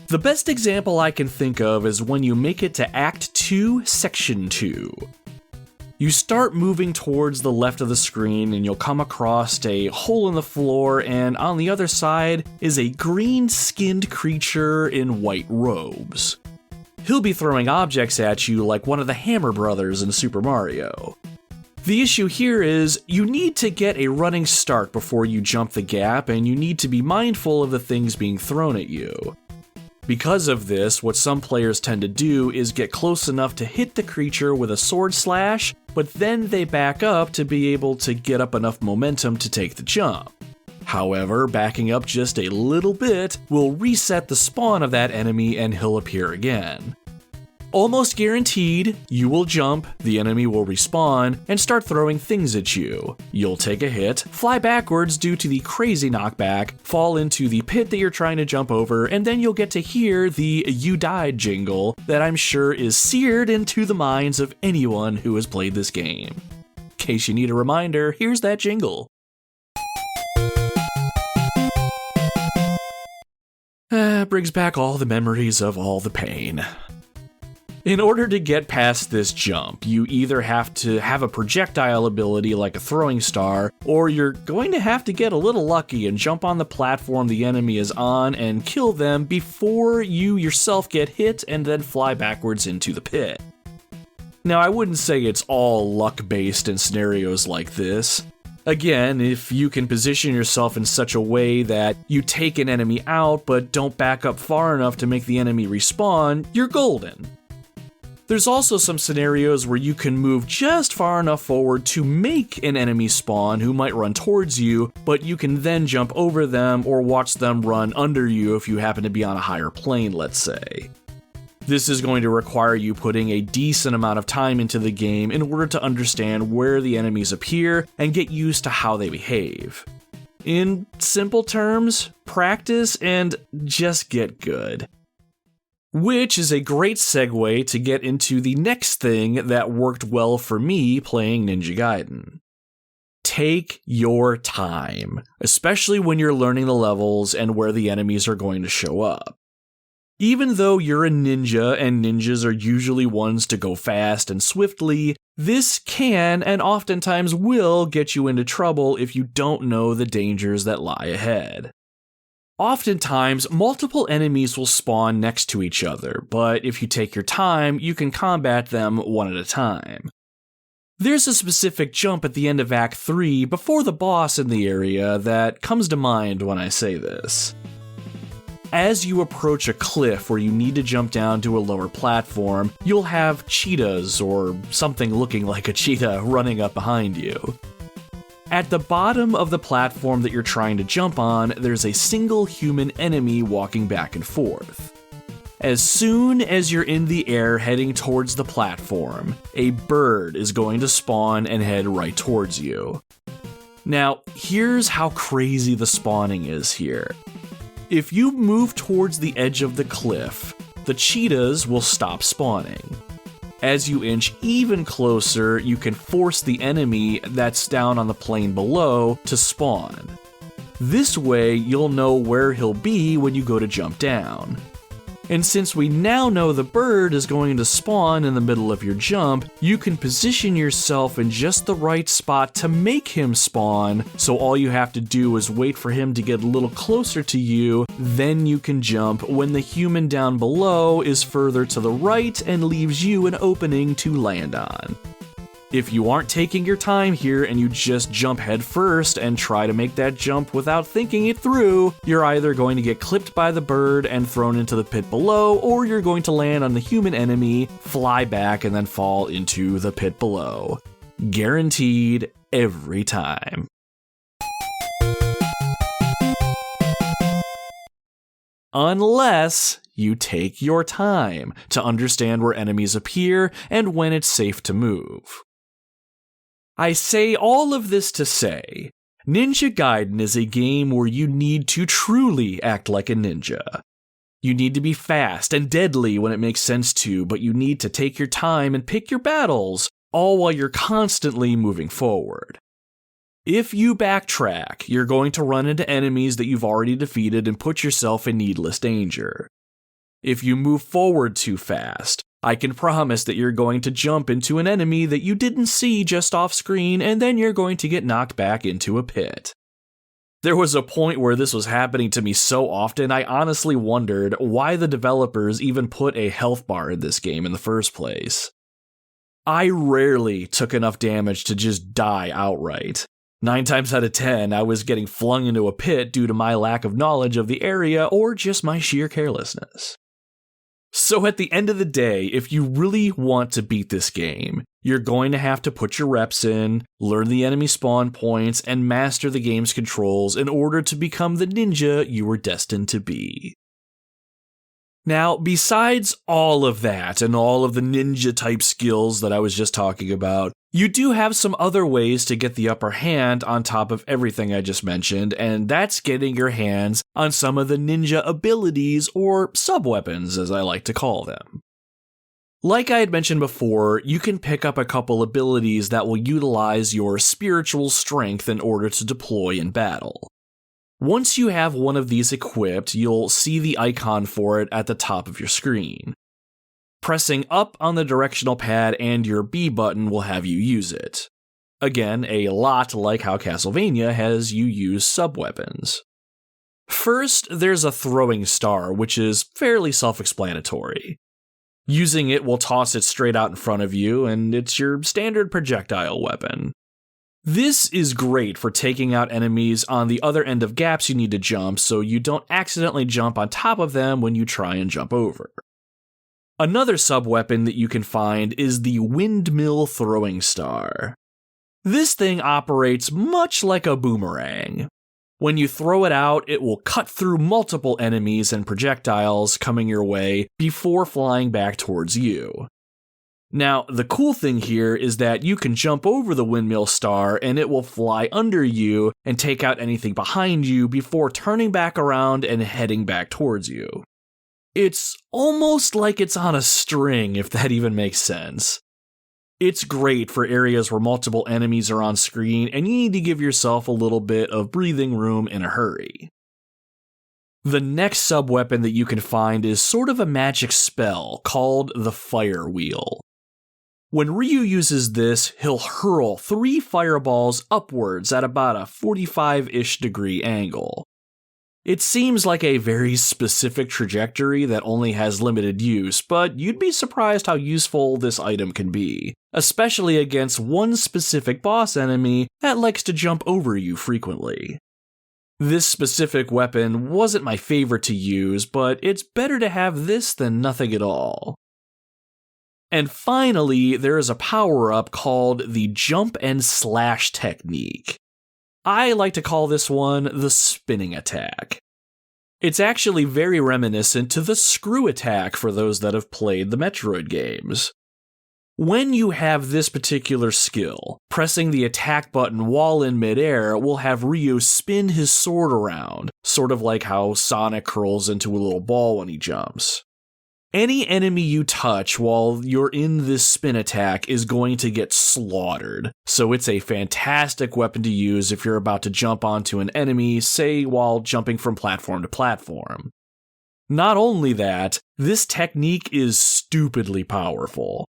The best example I can think of is when you make it to Act 2, Section 2. You start moving towards the left of the screen and you'll come across a hole in the floor, and on the other side is a green-skinned creature in white robes. He'll be throwing objects at you like one of the Hammer Brothers in Super Mario. The issue here is you need to get a running start before you jump the gap, and you need to be mindful of the things being thrown at you. Because of this, what some players tend to do is get close enough to hit the creature with a sword slash, but then they back up to be able to get up enough momentum to take the jump. However, backing up just a little bit will reset the spawn of that enemy and he'll appear again. Almost guaranteed, you will jump, the enemy will respawn, and start throwing things at you. You'll take a hit, fly backwards due to the crazy knockback, fall into the pit that you're trying to jump over, and then you'll get to hear the "you died" jingle that I'm sure is seared into the minds of anyone who has played this game. In case you need a reminder, here's that jingle. Brings back all the memories of all the pain. In order to get past this jump, you either have to have a projectile ability like a throwing star, or you're going to have to get a little lucky and jump on the platform the enemy is on and kill them before you yourself get hit and then fly backwards into the pit. Now, I wouldn't say it's all luck-based in scenarios like this. Again, if you can position yourself in such a way that you take an enemy out but don't back up far enough to make the enemy respawn, you're golden. There's also some scenarios where you can move just far enough forward to make an enemy spawn who might run towards you, but you can then jump over them or watch them run under you if you happen to be on a higher plane, let's say. This is going to require you putting a decent amount of time into the game in order to understand where the enemies appear and get used to how they behave. In simple terms, practice and just get good. Which is a great segue to get into the next thing that worked well for me playing Ninja Gaiden. Take your time, especially when you're learning the levels and where the enemies are going to show up. Even though you're a ninja and ninjas are usually ones to go fast and swiftly, this can and oftentimes will get you into trouble if you don't know the dangers that lie ahead. Oftentimes, multiple enemies will spawn next to each other, but if you take your time, you can combat them one at a time. There's a specific jump at the end of Act 3 before the boss in the area that comes to mind when I say this. As you approach a cliff where you need to jump down to a lower platform, you'll have cheetahs or something looking like a cheetah running up behind you. At the bottom of the platform that you're trying to jump on, there's a single human enemy walking back and forth. As soon as you're in the air heading towards the platform, a bird is going to spawn and head right towards you. Now, here's how crazy the spawning is here. If you move towards the edge of the cliff, the cheetahs will stop spawning. As you inch even closer, you can force the enemy that's down on the plane below to spawn. This way, you'll know where he'll be when you go to jump down. And since we now know the bird is going to spawn in the middle of your jump, you can position yourself in just the right spot to make him spawn, so all you have to do is wait for him to get a little closer to you, then you can jump when the human down below is further to the right and leaves you an opening to land on. If you aren't taking your time here and you just jump head first and try to make that jump without thinking it through, you're either going to get clipped by the bird and thrown into the pit below, or you're going to land on the human enemy, fly back, and then fall into the pit below. Guaranteed every time. Unless you take your time to understand where enemies appear and when it's safe to move. I say all of this to say, Ninja Gaiden is a game where you need to truly act like a ninja. You need to be fast and deadly when it makes sense to, but you need to take your time and pick your battles, all while you're constantly moving forward. If you backtrack, you're going to run into enemies that you've already defeated and put yourself in needless danger. If you move forward too fast, I can promise that you're going to jump into an enemy that you didn't see just off screen, and then you're going to get knocked back into a pit. There was a point where this was happening to me so often, I honestly wondered why the developers even put a health bar in this game in the first place. I rarely took enough damage to just die outright. 9 times out of 10, I was getting flung into a pit due to my lack of knowledge of the area or just my sheer carelessness. So at the end of the day, if you really want to beat this game, you're going to have to put your reps in, learn the enemy spawn points, and master the game's controls in order to become the ninja you were destined to be. Now, besides all of that and all of the ninja-type skills that I was just talking about, you do have some other ways to get the upper hand on top of everything I just mentioned, and that's getting your hands on some of the ninja abilities, or sub-weapons as I like to call them. Like I had mentioned before, you can pick up a couple abilities that will utilize your spiritual strength in order to deploy in battle. Once you have one of these equipped, you'll see the icon for it at the top of your screen. Pressing up on the directional pad and your B button will have you use it. Again, a lot like how Castlevania has you use sub-weapons. First, there's a throwing star, which is fairly self-explanatory. Using it will toss it straight out in front of you, and it's your standard projectile weapon. This is great for taking out enemies on the other end of gaps you need to jump, so you don't accidentally jump on top of them when you try and jump over. Another sub-weapon that you can find is the windmill throwing star. This thing operates much like a boomerang. When you throw it out, it will cut through multiple enemies and projectiles coming your way before flying back towards you. Now, the cool thing here is that you can jump over the windmill star and it will fly under you and take out anything behind you before turning back around and heading back towards you. It's almost like it's on a string, if that even makes sense. It's great for areas where multiple enemies are on screen and you need to give yourself a little bit of breathing room in a hurry. The next sub-weapon that you can find is sort of a magic spell called the Fire Wheel. When Ryu uses this, he'll hurl 3 fireballs upwards at about a 45-ish degree angle. It seems like a very specific trajectory that only has limited use, but you'd be surprised how useful this item can be, especially against one specific boss enemy that likes to jump over you frequently. This specific weapon wasn't my favorite to use, but it's better to have this than nothing at all. And finally, there is a power-up called the Jump and Slash technique. I like to call this one the spinning attack. It's actually very reminiscent to the screw attack for those that have played the Metroid games. When you have this particular skill, pressing the attack button while in midair will have Ryu spin his sword around, sort of like how Sonic curls into a little ball when he jumps. Any enemy you touch while you're in this spin attack is going to get slaughtered, so it's a fantastic weapon to use if you're about to jump onto an enemy, say while jumping from platform to platform. Not only that, this technique is stupidly powerful.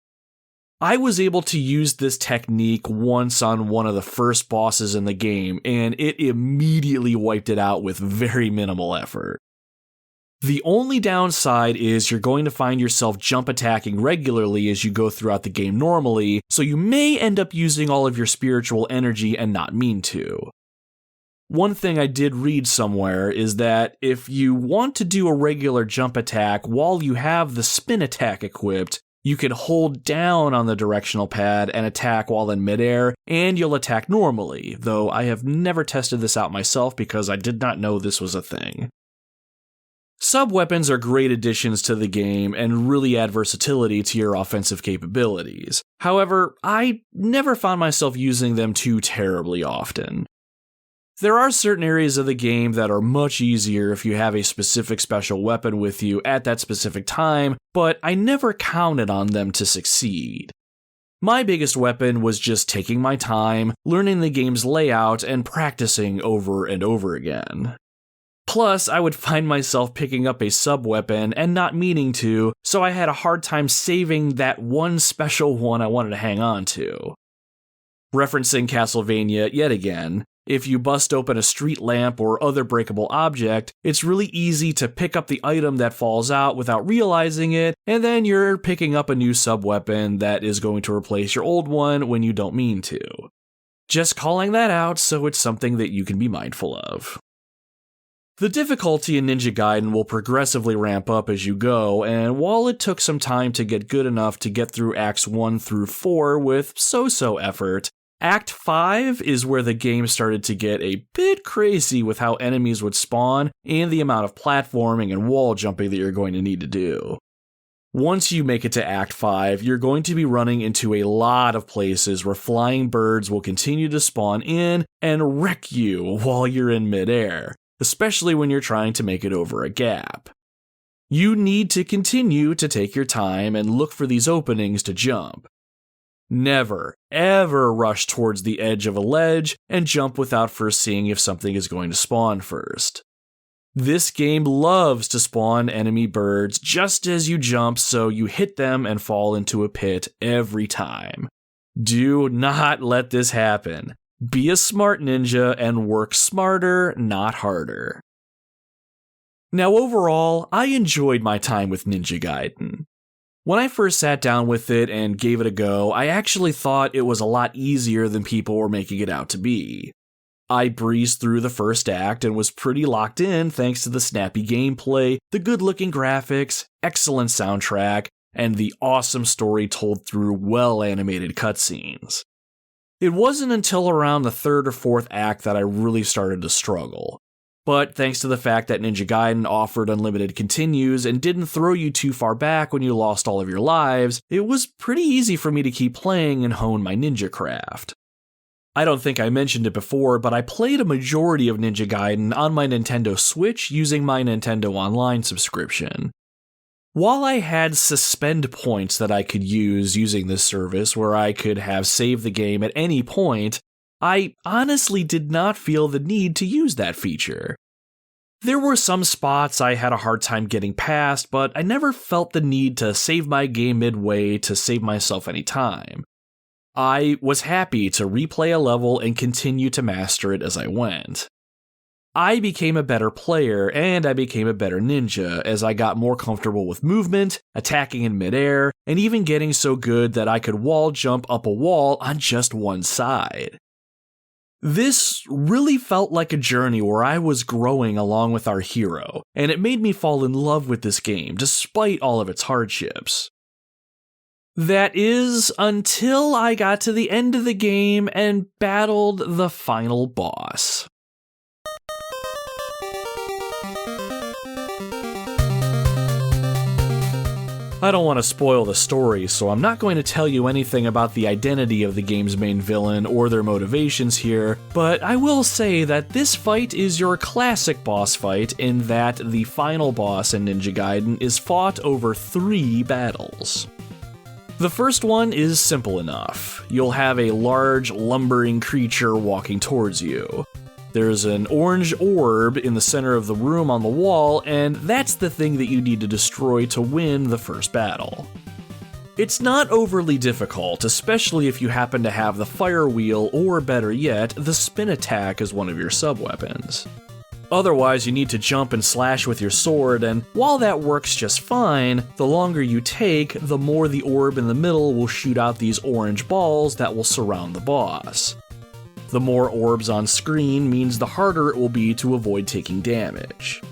I was able to use this technique once on one of the first bosses in the game, and it immediately wiped it out with very minimal effort. The only downside is you're going to find yourself jump attacking regularly as you go throughout the game normally, so you may end up using all of your spiritual energy and not mean to. One thing I did read somewhere is that if you want to do a regular jump attack while you have the spin attack equipped, you can hold down on the directional pad and attack while in midair, and you'll attack normally, though I have never tested this out myself because I did not know this was a thing. Sub-weapons are great additions to the game and really add versatility to your offensive capabilities. However, I never found myself using them too terribly often. There are certain areas of the game that are much easier if you have a specific special weapon with you at that specific time, but I never counted on them to succeed. My biggest weapon was just taking my time, learning the game's layout, and practicing over and over again. Plus, I would find myself picking up a sub-weapon and not meaning to, so I had a hard time saving that one special one I wanted to hang on to. Referencing Castlevania yet again, if you bust open a street lamp or other breakable object, it's really easy to pick up the item that falls out without realizing it, and then you're picking up a new sub-weapon that is going to replace your old one when you don't mean to. Just calling that out so it's something that you can be mindful of. The difficulty in Ninja Gaiden will progressively ramp up as you go, and while it took some time to get good enough to get through Acts 1 through 4 with so-so effort, Act 5 is where the game started to get a bit crazy with how enemies would spawn and the amount of platforming and wall jumping that you're going to need to do. Once you make it to Act 5, you're going to be running into a lot of places where flying birds will continue to spawn in and wreck you while you're in midair, especially when you're trying to make it over a gap. You need to continue to take your time and look for these openings to jump. Never, ever rush towards the edge of a ledge and jump without first seeing if something is going to spawn first. This game loves to spawn enemy birds just as you jump, so you hit them and fall into a pit every time. Do not let this happen. Be a smart ninja and work smarter, not harder. Now overall, I enjoyed my time with Ninja Gaiden. When I first sat down with it and gave it a go, I actually thought it was a lot easier than people were making it out to be. I breezed through the first act and was pretty locked in thanks to the snappy gameplay, the good-looking graphics, excellent soundtrack, and the awesome story told through well-animated cutscenes. It wasn't until around the third or fourth act that I really started to struggle. But thanks to the fact that Ninja Gaiden offered unlimited continues and didn't throw you too far back when you lost all of your lives, it was pretty easy for me to keep playing and hone my ninja craft. I don't think I mentioned it before, but I played a majority of Ninja Gaiden on my Nintendo Switch using my Nintendo Online subscription. While I had suspend points that I could use using this service where I could have saved the game at any point, I honestly did not feel the need to use that feature. There were some spots I had a hard time getting past, but I never felt the need to save my game midway to save myself any time. I was happy to replay a level and continue to master it as I went. I became a better player and I became a better ninja as I got more comfortable with movement, attacking in midair, and even getting so good that I could wall jump up a wall on just one side. This really felt like a journey where I was growing along with our hero, and it made me fall in love with this game despite all of its hardships. That is, until I got to the end of the game and battled the final boss. I don't want to spoil the story, so I'm not going to tell you anything about the identity of the game's main villain or their motivations here, but I will say that this fight is your classic boss fight in that the final boss in Ninja Gaiden is fought over 3 battles. The first one is simple enough. You'll have a large, lumbering creature walking towards you. There's an orange orb in the center of the room on the wall, and that's the thing that you need to destroy to win the first battle. It's not overly difficult, especially if you happen to have the fire wheel, or better yet, the spin attack as one of your sub-weapons. Otherwise, you need to jump and slash with your sword, and while that works just fine, the longer you take, the more the orb in the middle will shoot out these orange balls that will surround the boss. The more orbs on screen means the harder it will be to avoid taking damage.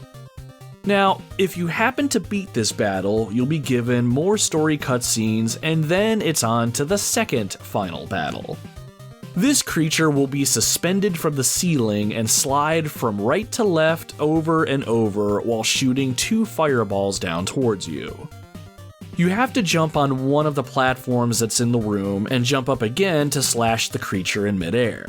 Now, if you happen to beat this battle, you'll be given more story cutscenes, and then it's on to the second final battle. This creature will be suspended from the ceiling and slide from right to left over and over while shooting 2 fireballs down towards you. You have to jump on one of the platforms that's in the room and jump up again to slash the creature in midair.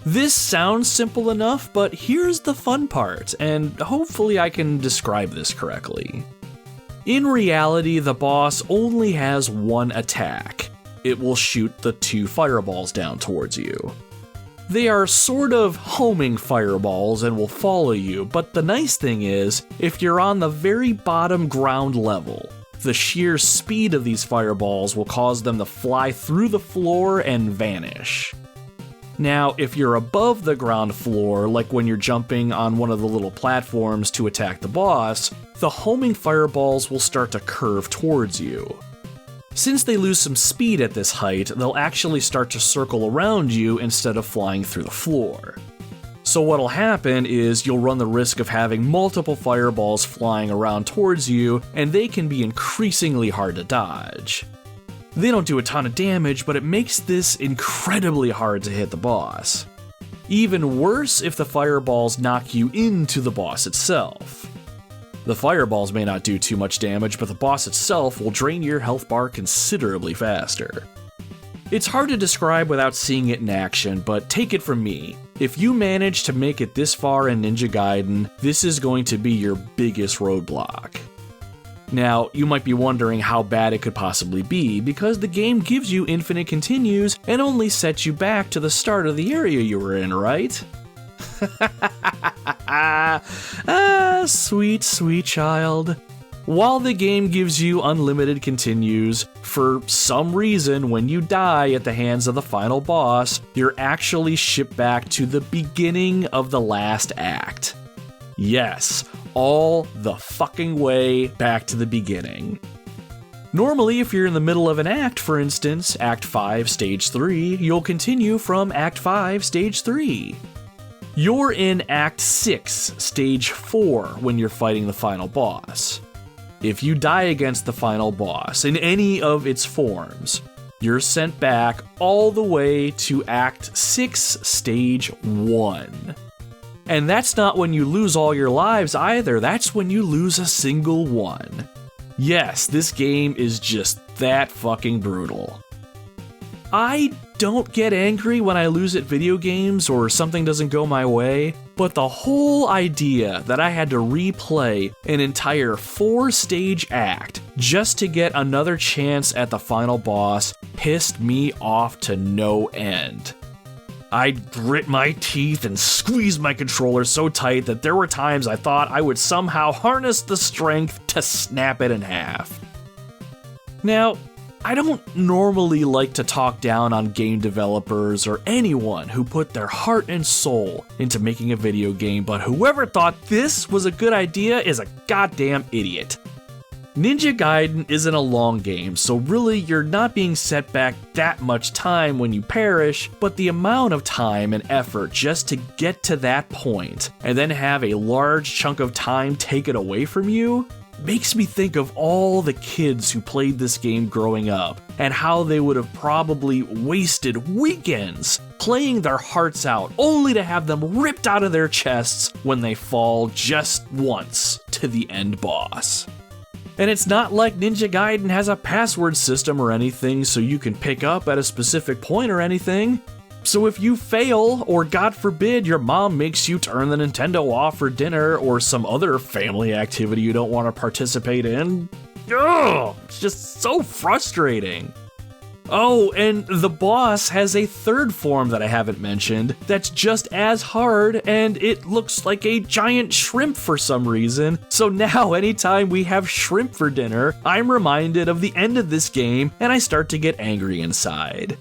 This sounds simple enough, but here's the fun part, and hopefully I can describe this correctly. In reality, the boss only has one attack. It will shoot the 2 fireballs down towards you. They are sort of homing fireballs and will follow you, but the nice thing is, if you're on the very bottom ground level, the sheer speed of these fireballs will cause them to fly through the floor and vanish. Now, if you're above the ground floor, like when you're jumping on one of the little platforms to attack the boss, the homing fireballs will start to curve towards you. Since they lose some speed at this height, they'll actually start to circle around you instead of flying through the floor. So what'll happen is you'll run the risk of having multiple fireballs flying around towards you, and they can be increasingly hard to dodge. They don't do a ton of damage, but it makes this incredibly hard to hit the boss. Even worse if the fireballs knock you into the boss itself. The fireballs may not do too much damage, but the boss itself will drain your health bar considerably faster. It's hard to describe without seeing it in action, but take it from me. If you manage to make it this far in Ninja Gaiden, this is going to be your biggest roadblock. Now, you might be wondering how bad it could possibly be, because the game gives you infinite continues and only sets you back to the start of the area you were in, right? Sweet, sweet child. While the game gives you unlimited continues, for some reason when you die at the hands of the final boss, you're actually shipped back to the beginning of the last act. Yes, all the fucking way back to the beginning. Normally, if you're in the middle of an act, for instance, Act 5, Stage 3, you'll continue from Act 5, Stage 3. You're in Act 6, Stage 4 when you're fighting the final boss. If you die against the final boss in any of its forms, you're sent back all the way to Act 6, Stage 1. And that's not when you lose all your lives either, that's when you lose a single one. Yes, this game is just that fucking brutal. I don't get angry when I lose at video games or something doesn't go my way, but the whole idea that I had to replay an entire 4-stage act just to get another chance at the final boss pissed me off to no end. I grit my teeth and squeeze my controller so tight that there were times I thought I would somehow harness the strength to snap it in half. Now, I don't normally like to talk down on game developers or anyone who put their heart and soul into making a video game, but whoever thought this was a good idea is a goddamn idiot. Ninja Gaiden isn't a long game, so really you're not being set back that much time when you perish, but the amount of time and effort just to get to that point, and then have a large chunk of time taken away from you, makes me think of all the kids who played this game growing up, and how they would have probably wasted weekends playing their hearts out, only to have them ripped out of their chests when they fall just once to the end boss. And it's not like Ninja Gaiden has a password system or anything so you can pick up at a specific point or anything. So if you fail, or God forbid your mom makes you turn the Nintendo off for dinner or some other family activity you don't want to participate in, it's just so frustrating. Oh, and the boss has a third form that I haven't mentioned that's just as hard, and it looks like a giant shrimp for some reason. So now anytime we have shrimp for dinner, I'm reminded of the end of this game and I start to get angry inside.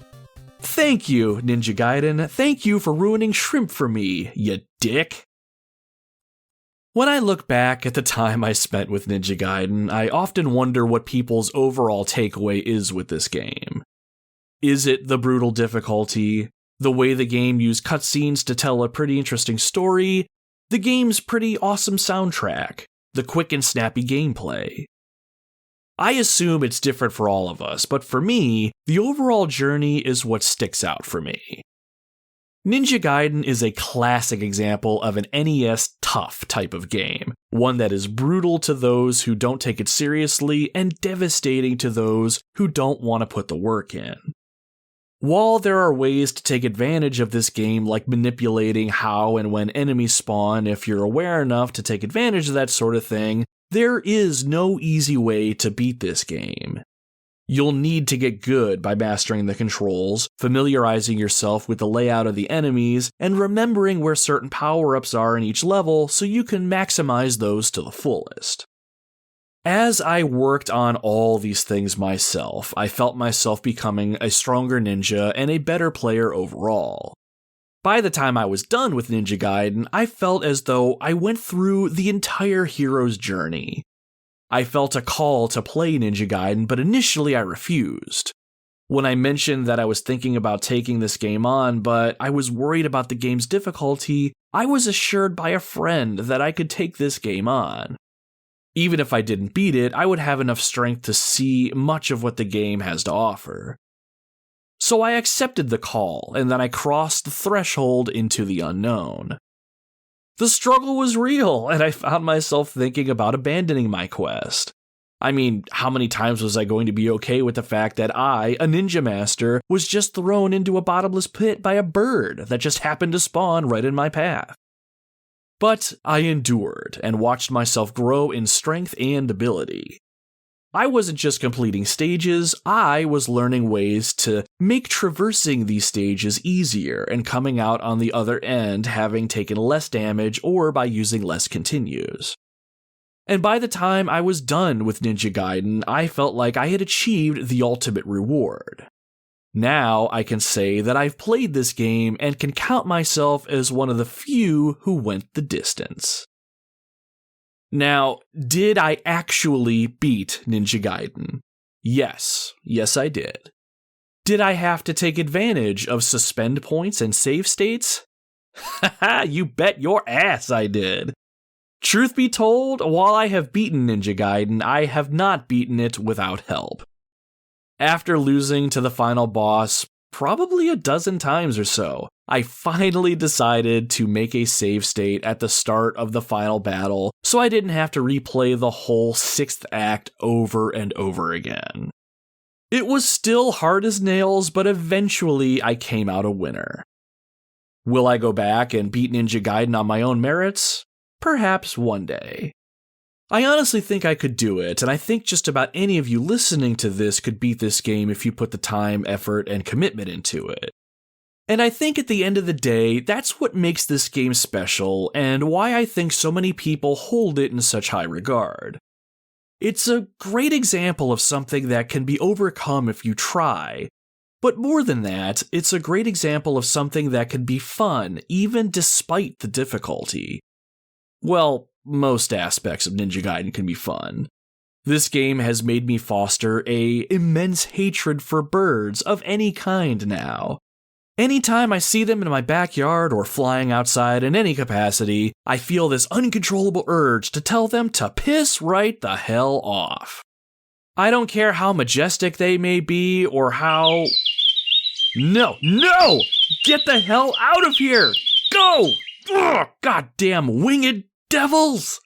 Thank you, Ninja Gaiden. Thank you for ruining shrimp for me, you dick. When I look back at the time I spent with Ninja Gaiden, I often wonder what people's overall takeaway is with this game. Is it the brutal difficulty, the way the game used cutscenes to tell a pretty interesting story, the game's pretty awesome soundtrack, the quick and snappy gameplay? I assume it's different for all of us, but for me, the overall journey is what sticks out for me. Ninja Gaiden is a classic example of an NES tough type of game, one that is brutal to those who don't take it seriously and devastating to those who don't want to put the work in. While there are ways to take advantage of this game, like manipulating how and when enemies spawn if you're aware enough to take advantage of that sort of thing, there is no easy way to beat this game. You'll need to get good by mastering the controls, familiarizing yourself with the layout of the enemies, and remembering where certain power-ups are in each level so you can maximize those to the fullest. As I worked on all these things myself, I felt myself becoming a stronger ninja and a better player overall. By the time I was done with Ninja Gaiden, I felt as though I went through the entire hero's journey. I felt a call to play Ninja Gaiden, but initially I refused. When I mentioned that I was thinking about taking this game on, but I was worried about the game's difficulty, I was assured by a friend that I could take this game on. Even if I didn't beat it, I would have enough strength to see much of what the game has to offer. So I accepted the call, and then I crossed the threshold into the unknown. The struggle was real, and I found myself thinking about abandoning my quest. I mean, how many times was I going to be okay with the fact that I, a ninja master, was just thrown into a bottomless pit by a bird that just happened to spawn right in my path? But I endured and watched myself grow in strength and ability. I wasn't just completing stages, I was learning ways to make traversing these stages easier and coming out on the other end having taken less damage or by using less continues. And by the time I was done with Ninja Gaiden, I felt like I had achieved the ultimate reward. Now I can say that I've played this game and can count myself as one of the few who went the distance. Now, did I actually beat Ninja Gaiden? Yes I did. Did I have to take advantage of suspend points and save states? Haha, you bet your ass I did. Truth be told, while I have beaten Ninja Gaiden, I have not beaten it without help. After losing to the final boss probably a dozen times or so, I finally decided to make a save state at the start of the final battle so I didn't have to replay the whole 6th act over and over again. It was still hard as nails, but eventually I came out a winner. Will I go back and beat Ninja Gaiden on my own merits? Perhaps one day. I honestly think I could do it, and I think just about any of you listening to this could beat this game if you put the time, effort, and commitment into it. And I think at the end of the day, that's what makes this game special, and why I think so many people hold it in such high regard. It's a great example of something that can be overcome if you try, but more than that, it's a great example of something that can be fun, even despite the difficulty. Well, most aspects of Ninja Gaiden can be fun. This game has made me foster an immense hatred for birds of any kind now. Anytime I see them in my backyard or flying outside in any capacity, I feel this uncontrollable urge to tell them to piss right the hell off. I don't care how majestic they may be or how... No! Get the hell out of here! Go! Ugh, goddamn winged devils!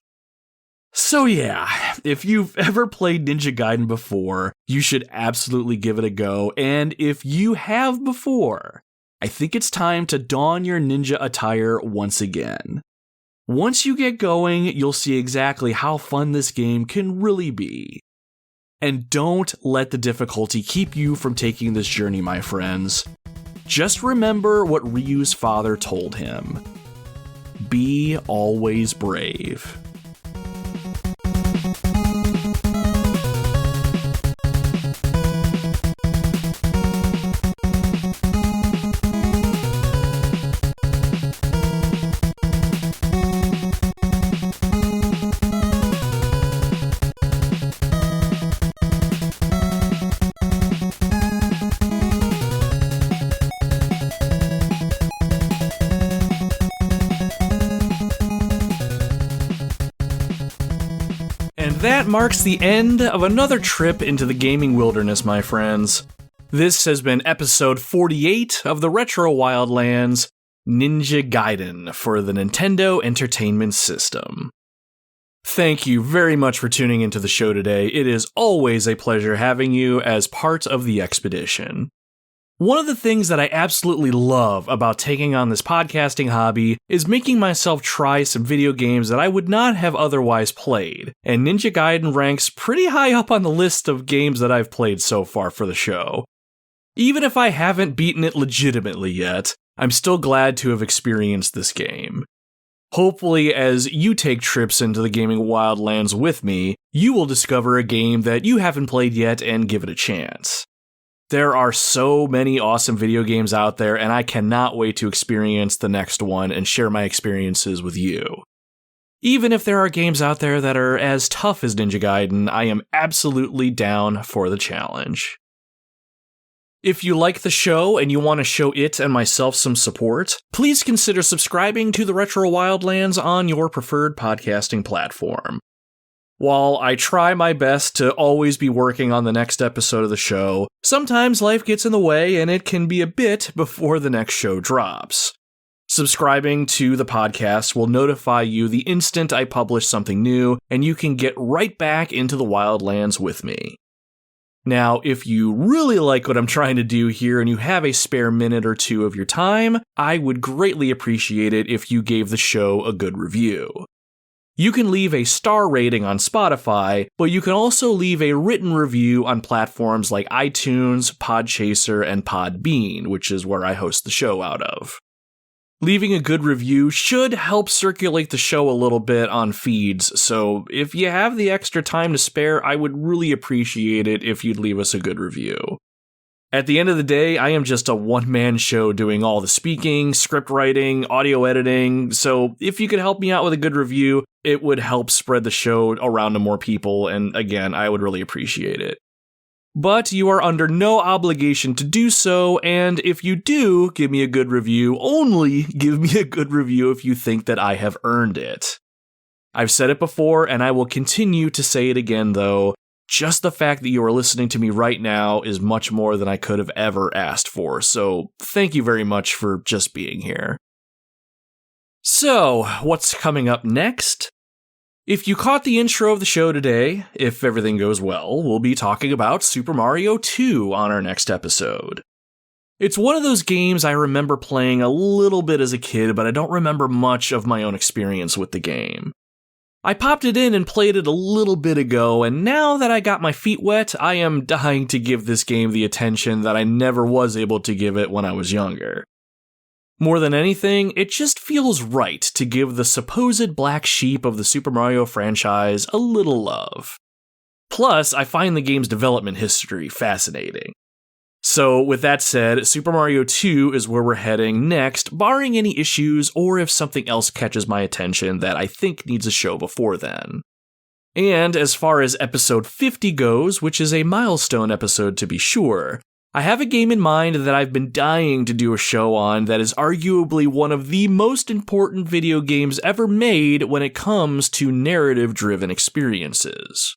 So yeah, if you've ever played Ninja Gaiden before, you should absolutely give it a go, and if you have before, I think it's time to don your ninja attire once again. Once you get going, you'll see exactly how fun this game can really be. And don't let the difficulty keep you from taking this journey, my friends. Just remember what Ryu's father told him. Be always brave. That marks the end of another trip into the gaming wilderness, my friends. This has been episode 48 of the Retro Wildlands, Ninja Gaiden for the Nintendo Entertainment System. Thank you very much for tuning into the show today. It is always a pleasure having you as part of the expedition. One of the things that I absolutely love about taking on this podcasting hobby is making myself try some video games that I would not have otherwise played, and Ninja Gaiden ranks pretty high up on the list of games that I've played so far for the show. Even if I haven't beaten it legitimately yet, I'm still glad to have experienced this game. Hopefully, as you take trips into the gaming wildlands with me, you will discover a game that you haven't played yet and give it a chance. There are so many awesome video games out there, and I cannot wait to experience the next one and share my experiences with you. Even if there are games out there that are as tough as Ninja Gaiden, I am absolutely down for the challenge. If you like the show and you want to show it and myself some support, please consider subscribing to the Retro Wildlands on your preferred podcasting platform. While I try my best to always be working on the next episode of the show, sometimes life gets in the way and it can be a bit before the next show drops. Subscribing to the podcast will notify you the instant I publish something new, and you can get right back into the Wildlands with me. Now, if you really like what I'm trying to do here and you have a spare minute or two of your time, I would greatly appreciate it if you gave the show a good review. You can leave a star rating on Spotify, but you can also leave a written review on platforms like iTunes, Podchaser, and Podbean, which is where I host the show out of. Leaving a good review should help circulate the show a little bit on feeds, so if you have the extra time to spare, I would really appreciate it if you'd leave us a good review. At the end of the day, I am just a one-man show doing all the speaking, script writing, audio editing, so if you could help me out with a good review, it would help spread the show around to more people, and again, I would really appreciate it. But you are under no obligation to do so, and if you do give me a good review, only give me a good review if you think that I have earned it. I've said it before, and I will continue to say it again, though. Just the fact that you are listening to me right now is much more than I could have ever asked for, so thank you very much for just being here. So, what's coming up next? If you caught the intro of the show today, if everything goes well, we'll be talking about Super Mario 2 on our next episode. It's one of those games I remember playing a little bit as a kid, but I don't remember much of my own experience with the game. I popped it in and played it a little bit ago, and now that I got my feet wet, I am dying to give this game the attention that I never was able to give it when I was younger. More than anything, it just feels right to give the supposed black sheep of the Super Mario franchise a little love. Plus, I find the game's development history fascinating. So, with that said, Super Mario 2 is where we're heading next, barring any issues or if something else catches my attention that I think needs a show before then. And as far as episode 50 goes, which is a milestone episode to be sure, I have a game in mind that I've been dying to do a show on that is arguably one of the most important video games ever made when it comes to narrative-driven experiences.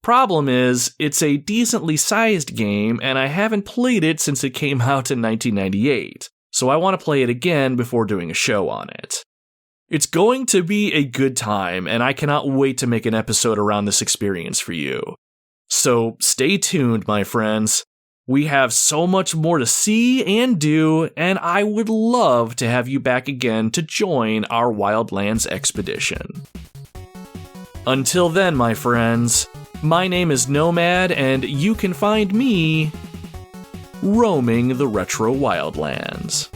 Problem is, it's a decently sized game, and I haven't played it since it came out in 1998, so I want to play it again before doing a show on it. It's going to be a good time, and I cannot wait to make an episode around this experience for you. So stay tuned, my friends. We have so much more to see and do, and I would love to have you back again to join our Wildlands expedition. Until then, my friends, my name is Nomad, and you can find me roaming the retro Wildlands.